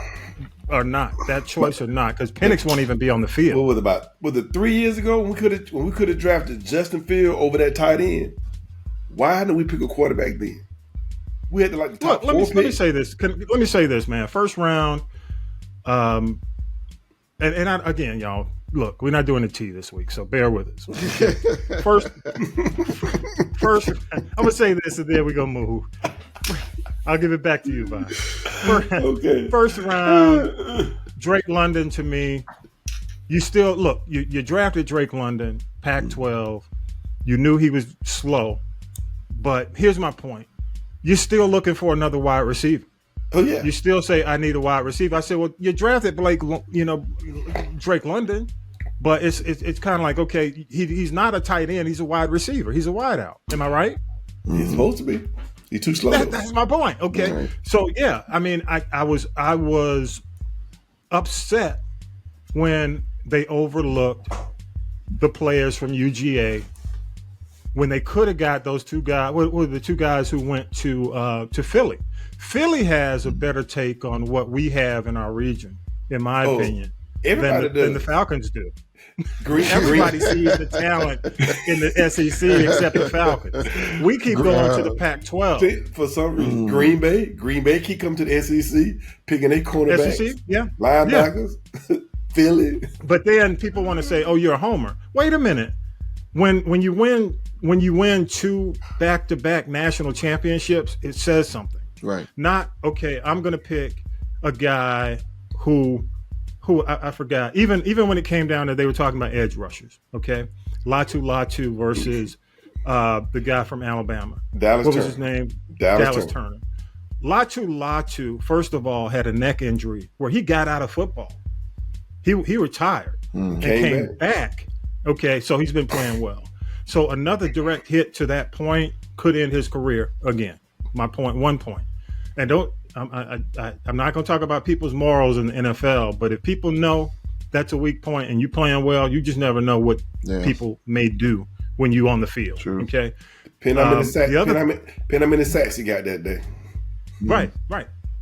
or not, that choice or not, because Penix won't even be on the field. Was it 3 years ago when we could have drafted Justin Field over that tight end? Why didn't we pick a quarterback then? We had to the top 4 picks. Let me say this. Let me say this, man. First round, again, y'all, look, we're not doing the T this week, so bear with us. First, I'm gonna say this, and then we're gonna move. I'll give it back to you, Vi. First round, Drake London to me. You still look. You drafted Drake London, Pac-12. You knew he was slow, but here's my point. You're still looking for another wide receiver. Oh yeah. You still say I need a wide receiver. I said, well, you drafted Drake London, but it's kind of like, okay, he's not a tight end. He's a wide receiver. He's a wide out. Am I right? He's supposed to be. He's too slow. That's my point. Okay. Right. So yeah, I mean, I was upset when they overlooked the players from UGA. When they could have got those 2 guys, what were the 2 guys who went to Philly? Philly has a better take on what we have in our region, in my opinion, than the Falcons do. Everybody sees the talent in the SEC except the Falcons. We keep going to the Pac-12. For some reason, Green Bay keep coming to the SEC, picking their cornerbacks, SEC, linebackers, Philly. But then people want to say, "Oh, you're a homer." Wait a minute. When you win 2 back-to-back national championships, it says something. Right. Not, okay, I'm going to pick a guy who I forgot. Even when it came down to, they were talking about edge rushers, okay? Latu versus the guy from Alabama. What was his name? Dallas Turner. Latu, first of all, had a neck injury where he got out of football. He retired and came back. Okay, so he's been playing well. So another direct hit to that point could end his career again. One point. And I'm not going to talk about people's morals in the NFL, but if people know that's a weak point and you playing well, you just never know what people may do when you on the field. True. Okay. Pin how many sacks he got that day. Right.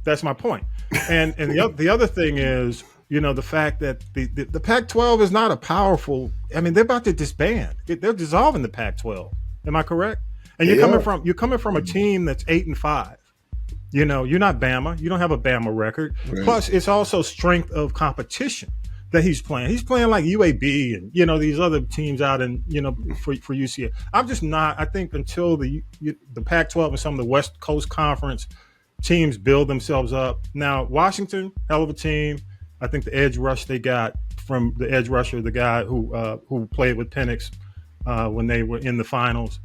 That's my point. And the other thing is, the fact that the Pac-12 is not a powerful. I mean, they're about to disband. They're dissolving the Pac-12. Am I correct? And you're coming from a team that's 8-5. You're not Bama. You don't have a Bama record. Right. Plus, it's also strength of competition that he's playing. He's playing like UAB and these other teams out in for UCF. I'm just not. I think until the Pac-12 and some of the West Coast Conference teams build themselves up. Now, Washington, hell of a team. I think the edge rush they got from the edge rusher, the guy who played with Penix when they were in the finals,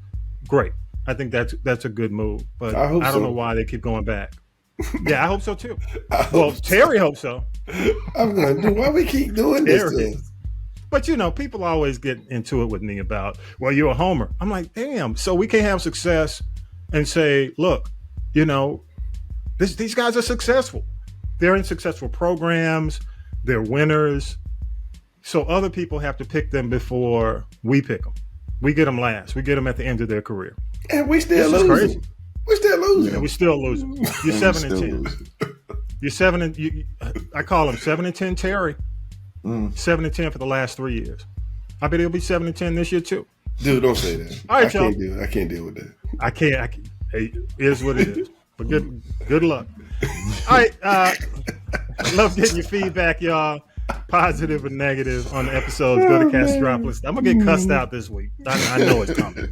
great. I think that's a good move, but I don't know why they keep going back. Yeah, I hope so too. Terry hopes so. I'm going to do why we keep doing this. But people always get into it with me about, well, you're a homer. I'm like, damn. So we can't have success and say, look, these guys are successful. They're in successful programs. They're winners. So other people have to pick them before we pick them. We get them last. We get them at the end of their career. And we still losing. We're still losing. Yeah, we're still losing. You're 7-10. You're 7 I call him 7-10 Terry. 7-10 for the last 3 years. I bet he'll be 7-10 this year too. Dude, don't say that. All right, y'all. I can't deal with that. I can't. Hey, it is what it is. But good luck. All right. Love getting your feedback, y'all. Positive or negative on the episodes. Go to Castropolis. I'm going to get cussed out this week. I know it's coming.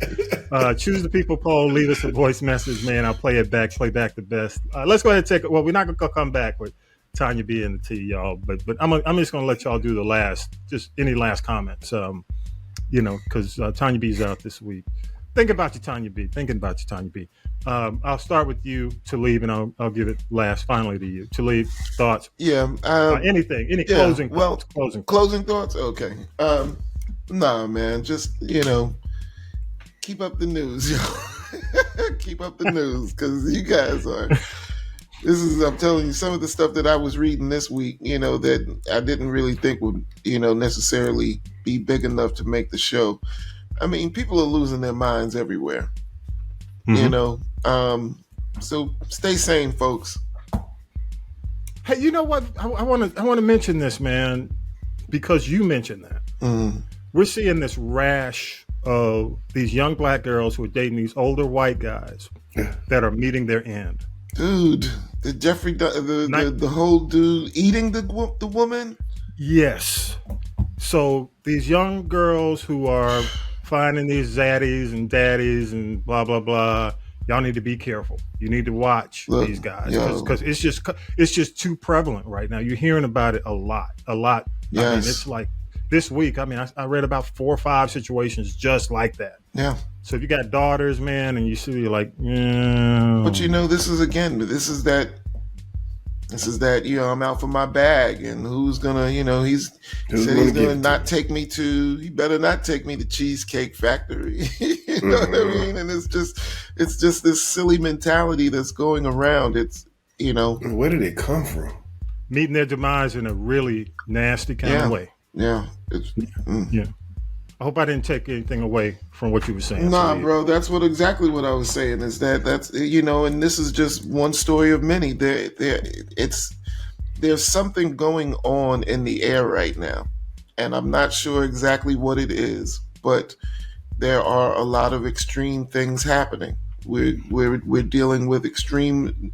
Choose the people poll. Leave us a voice message, man. I'll play it back. Play back the best. Let's go ahead and take it. Well, we're not going to come back with Tanya B and the T, y'all. But I'm just going to let y'all do the last. Just any last comments. Because Tanya B's out this week. Thinking about you, Tanya B. I'll start with you, Talib, and I'll give it finally to you. Talib, thoughts? Yeah. Anything? Any closing thoughts? Closing thoughts? Okay. Nah, man. Just, keep up the news, y'all. Keep up the news, because you guys are. I'm telling you, some of the stuff that I was reading this week, that I didn't really think would, necessarily be big enough to make the show. I mean, people are losing their minds everywhere. So stay sane, folks. Hey, you know what? I want to mention this, man, because you mentioned that. We're seeing this rash of these young black girls who are dating these older white guys that are meeting their end. Dude, the Jeffrey, the whole dude eating the woman. Yes. So these young girls who are finding these zaddies and daddies and blah blah blah. Y'all need to be careful. You need to watch these guys because it's just too prevalent right now. You're hearing about it a lot. Yes. I mean, it's like this week. I mean, I read about 4 or 5 situations just like that. Yeah. So if you got daughters, man, and you see, you're like, yeah. But this is that. I'm out for my bag, and who's gonna, he said he's gonna not take me to. He better not take me to Cheesecake Factory. You know what I mean? And it's just this silly mentality that's going around. It's where did it come from? Meeting their demise in a really nasty kind of way. Yeah. Yeah. I hope I didn't take anything away from what you were saying. Nah, bro, that's exactly what I was saying is that's and this is just one story of many. There's something going on in the air right now. and I'm not sure exactly what it is, but there are a lot of extreme things happening. We're dealing with extreme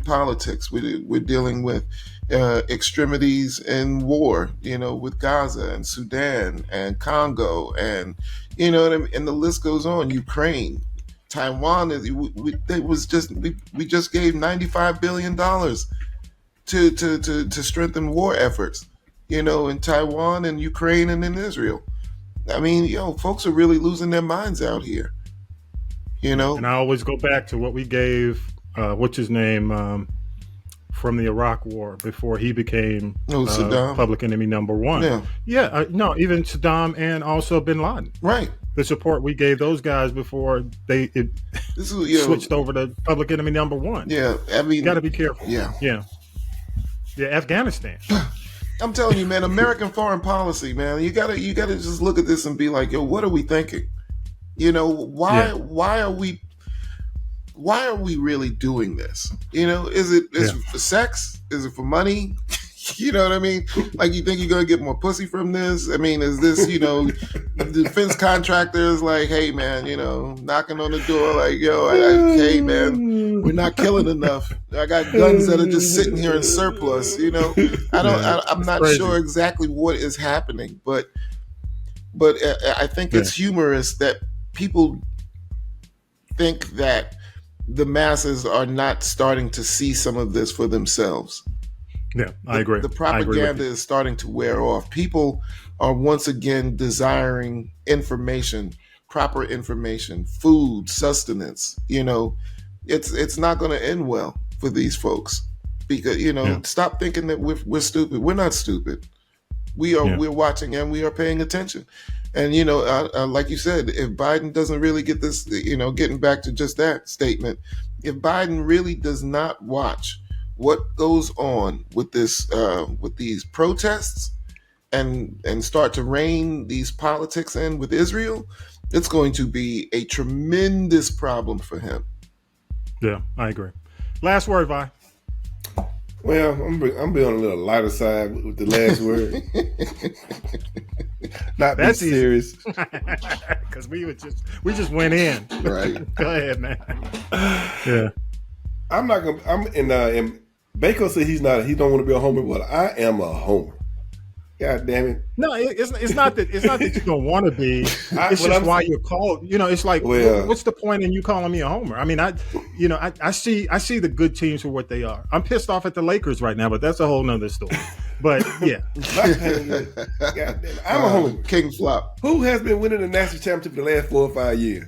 politics. We're dealing with extremities in war, with Gaza and Sudan and Congo, and and the list goes on. Ukraine, Taiwan we just gave $95 billion to strengthen war efforts, in Taiwan and Ukraine and in Israel. I mean, folks are really losing their minds out here. And I always go back to what we gave, what's his name, from the Iraq War before he became public enemy number one. Yeah. No, even Saddam and also Bin Laden. Right. The support we gave those guys before they switched over to public enemy number one. Yeah, I mean, got to be careful. Yeah, Afghanistan. I'm telling you, man, American foreign policy, man. You gotta just look at this and be like, yo, what are we thinking? Why are we really doing this? Is it for sex? Is it for money? You know what I mean? Like, you think you're gonna get more pussy from this? I mean, is this, the defense contractors like, hey man, knocking on the door like, yo, hey man, we're not killing enough. I got guns that are just sitting here in surplus. I'm not sure exactly what is happening, but I think it's humorous that people think that the masses are not starting to see some of this for themselves. Yeah, I agree. The propaganda is starting to wear off. People are once again desiring information, proper information, food, sustenance. It's not going to end well for these folks because stop thinking that we're stupid. We're not stupid. We're watching and we are paying attention. And like you said, if Biden doesn't really get this, getting back to just that statement, if Biden really does not watch what goes on with this, with these protests, and start to rein these politics in with Israel, it's going to be a tremendous problem for him. Yeah, I agree. Last word, Vi. Well, I'm being on a little lighter side with the last word. Not be serious, because we just went in. Right. Go ahead, man. Yeah. I'm not gonna. And Baker said he don't want to be a homer. Well, I am a homer. God damn it. No, it's not that you don't want to be. It's just why you're called. It's like, what's the point in you calling me a homer? I mean, I see the good teams for what they are. I'm pissed off at the Lakers right now, but that's a whole nother story. But yeah, God damn it. I'm a homer. King flop. Who has been winning the national championship the last 4 or 5 years?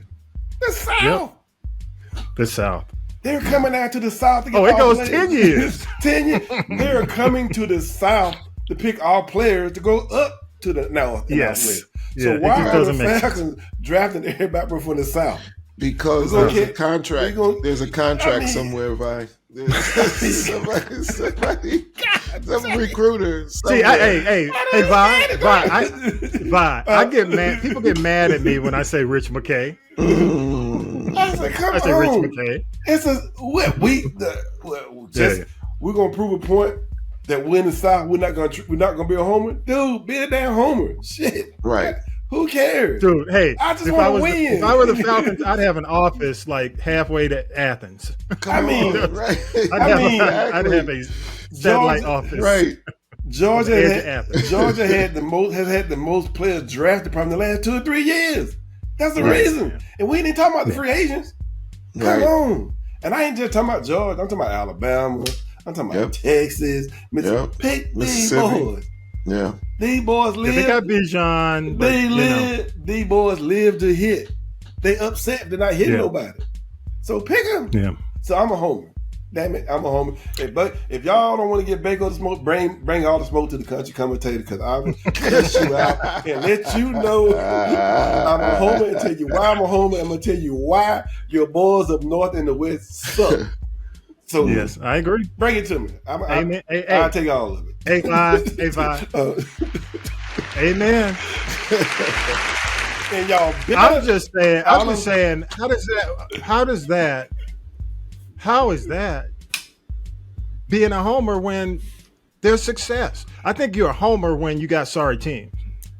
The South. Yep. The South. They're coming out to the South to get it goes players. 10 years. 10 years. They're coming to the South to pick all players to go up to the North. Yes. So why are the Falcons drafting everybody from the South? Because there's a contract. There's a contract somewhere, Vi. Somebody, some recruiter. See, hey, Vi. I get mad. People get mad at me when I say Rich McKay. I say Rich McKay. It's we're gonna prove a point that we're in the South. We're not gonna be a homer, dude. Be a damn homer. Shit. Right. Who cares, dude? Hey, I just want to win. If I were the Falcons, I'd have an office like halfway to Athens. Right? I'd have a satellite office. Right. Georgia has had the most players drafted probably in the last 2 or 3 years. That's the reason. And we ain't even talking about the free agents. Come on. And I ain't just talking about Georgia. I'm talking about Alabama. I'm talking about Texas. Pick these boys. Yeah. These boys live. They got Bijan. These boys live to hit. They upset. They're not hitting nobody. So pick them. Yeah. So I'm a homer. Damn it, I'm a homer. But if y'all don't want to get Baker the smoke, bring all the smoke to the country commentator, because I'll cut you out and let you know I'm a homer and tell you why I'm a homer. I'm going to tell you why your boys up north and the west suck. So yes, I agree. Bring it to me. Amen. I'll take all of it. Hey, Vi. Amen. And y'all, I'm just saying. How is that being a homer when there's success? I think you're a homer when you got sorry teams.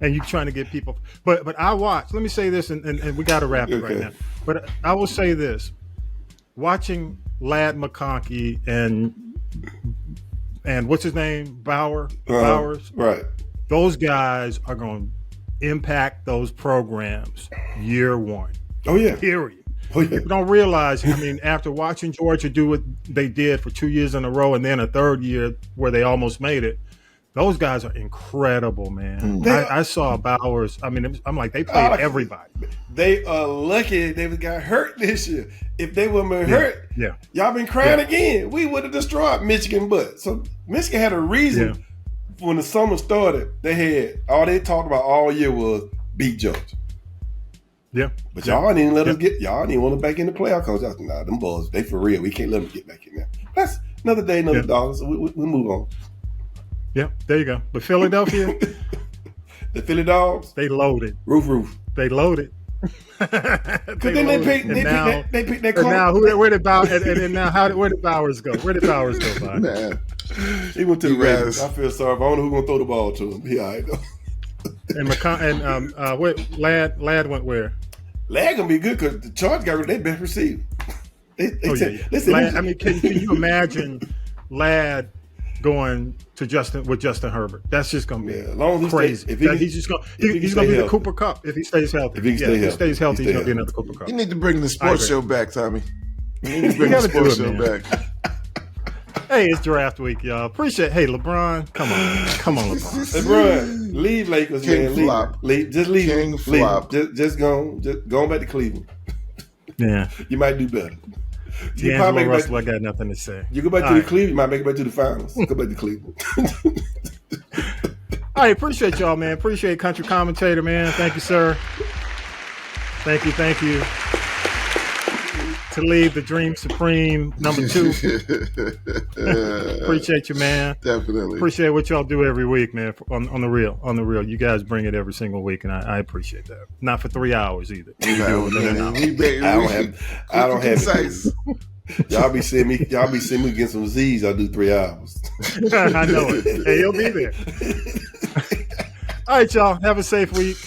and you're trying to get people. But I watch. Let me say this, and we got to wrap it right now. But I will say this: watching Ladd McConkey and what's his name, Bowers, right? Those guys are going to impact those programs year one. Oh yeah, period. Oh, yeah. People don't realize, I mean, after watching Georgia do what they did for 2 years in a row and then a third year where they almost made it, those guys are incredible, man. I saw Bowers. I mean, I'm like, they played everybody. They are lucky they got hurt this year. If they wouldn't been hurt, y'all been crying again. We would have destroyed Michigan. But so Michigan had a reason when the summer started. They had all they talked about all year was beat Georgia. Yeah, but y'all didn't let us get. Y'all didn't want to back in the playoff because y'all said, nah, them boys, they for real. We can't let them get back in there. That's another day, another dollar. So we move on. Yeah, there you go. But Philadelphia, the Philly Dogs, they loaded. Roof. They loaded. Because then they picked that call. Now where did Bowers? And then now where did Bowers go? Where did Bowers go? By? Man, he went to the Ravens. I feel sorry. I don't know who's gonna throw the ball to him. He all right though. And Ladd went where? Ladd gonna be good because the Chargers got rid of their best receiver. Listen, I mean, can you imagine Ladd going to Justin Herbert? That's just gonna be crazy. He's gonna be the Cooper Kupp if he stays healthy. If he stays healthy, he's gonna be another Cooper Kupp. You need to bring the sports show back, Tommy. You need to bring the sports show back. Hey, it's draft week, y'all. Appreciate. Hey, LeBron, come on, LeBron. LeBron, leave Lakers, King man. Flop. Just leave. King Flop. Just go back to Cleveland. Yeah, you might do better. D'Angelo Russell, I got nothing to say. You go back to the Cleveland, you might make it back to the finals. Go back to Cleveland. All right, appreciate y'all, man. Appreciate country commentator, man. Thank you, sir. Thank you. Talib, the Dream Supreme, number 2. Appreciate you, man. Definitely. Appreciate what y'all do every week, man. On the real. You guys bring it every single week, and I appreciate that. Not for 3 hours either. I don't have it. Y'all be sending me get some Z's. I'll do 3 hours. I know it. Hey, you'll be there. All right, y'all. Have a safe week.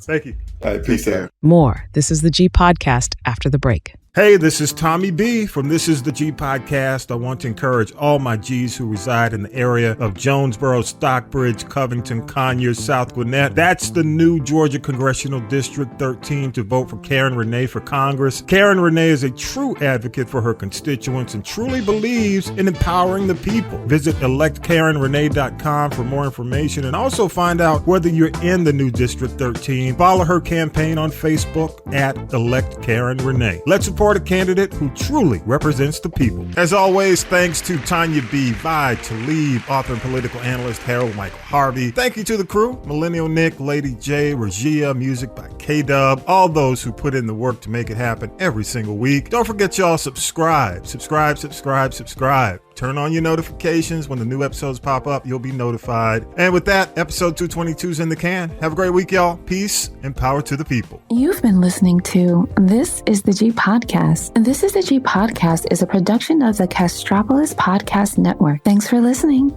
Thank you. All right, peace out. More. This is the G Podcast after the break. Hey, this is Tommy B from This Is the G Podcast. I want to encourage all my G's who reside in the area of Jonesboro, Stockbridge, Covington, Conyers, South Gwinnett. That's the new Georgia Congressional District 13 to vote for Karen Renee for Congress. Karen Renee is a true advocate for her constituents and truly believes in empowering the people. Visit electkarenrenee.com for more information and also find out whether you're in the new District 13. Follow her campaign on Facebook at Elect Karen Renee. Let's support a candidate who truly represents the people. As always, thanks to Tanya B., Vi, Talib, author and political analyst Harold Michael Harvey. Thank you to the crew, Millennial Nick, Lady J, Regia, music by K-Dub, all those who put in the work to make it happen every single week. Don't forget y'all, subscribe. Turn on your notifications. When the new episodes pop up, you'll be notified. And with that, episode 222 is in the can. Have a great week, y'all. Peace and power to the people. You've been listening to This Is the G Podcast. And This Is the G Podcast is a production of the Castropolis Podcast Network. Thanks for listening.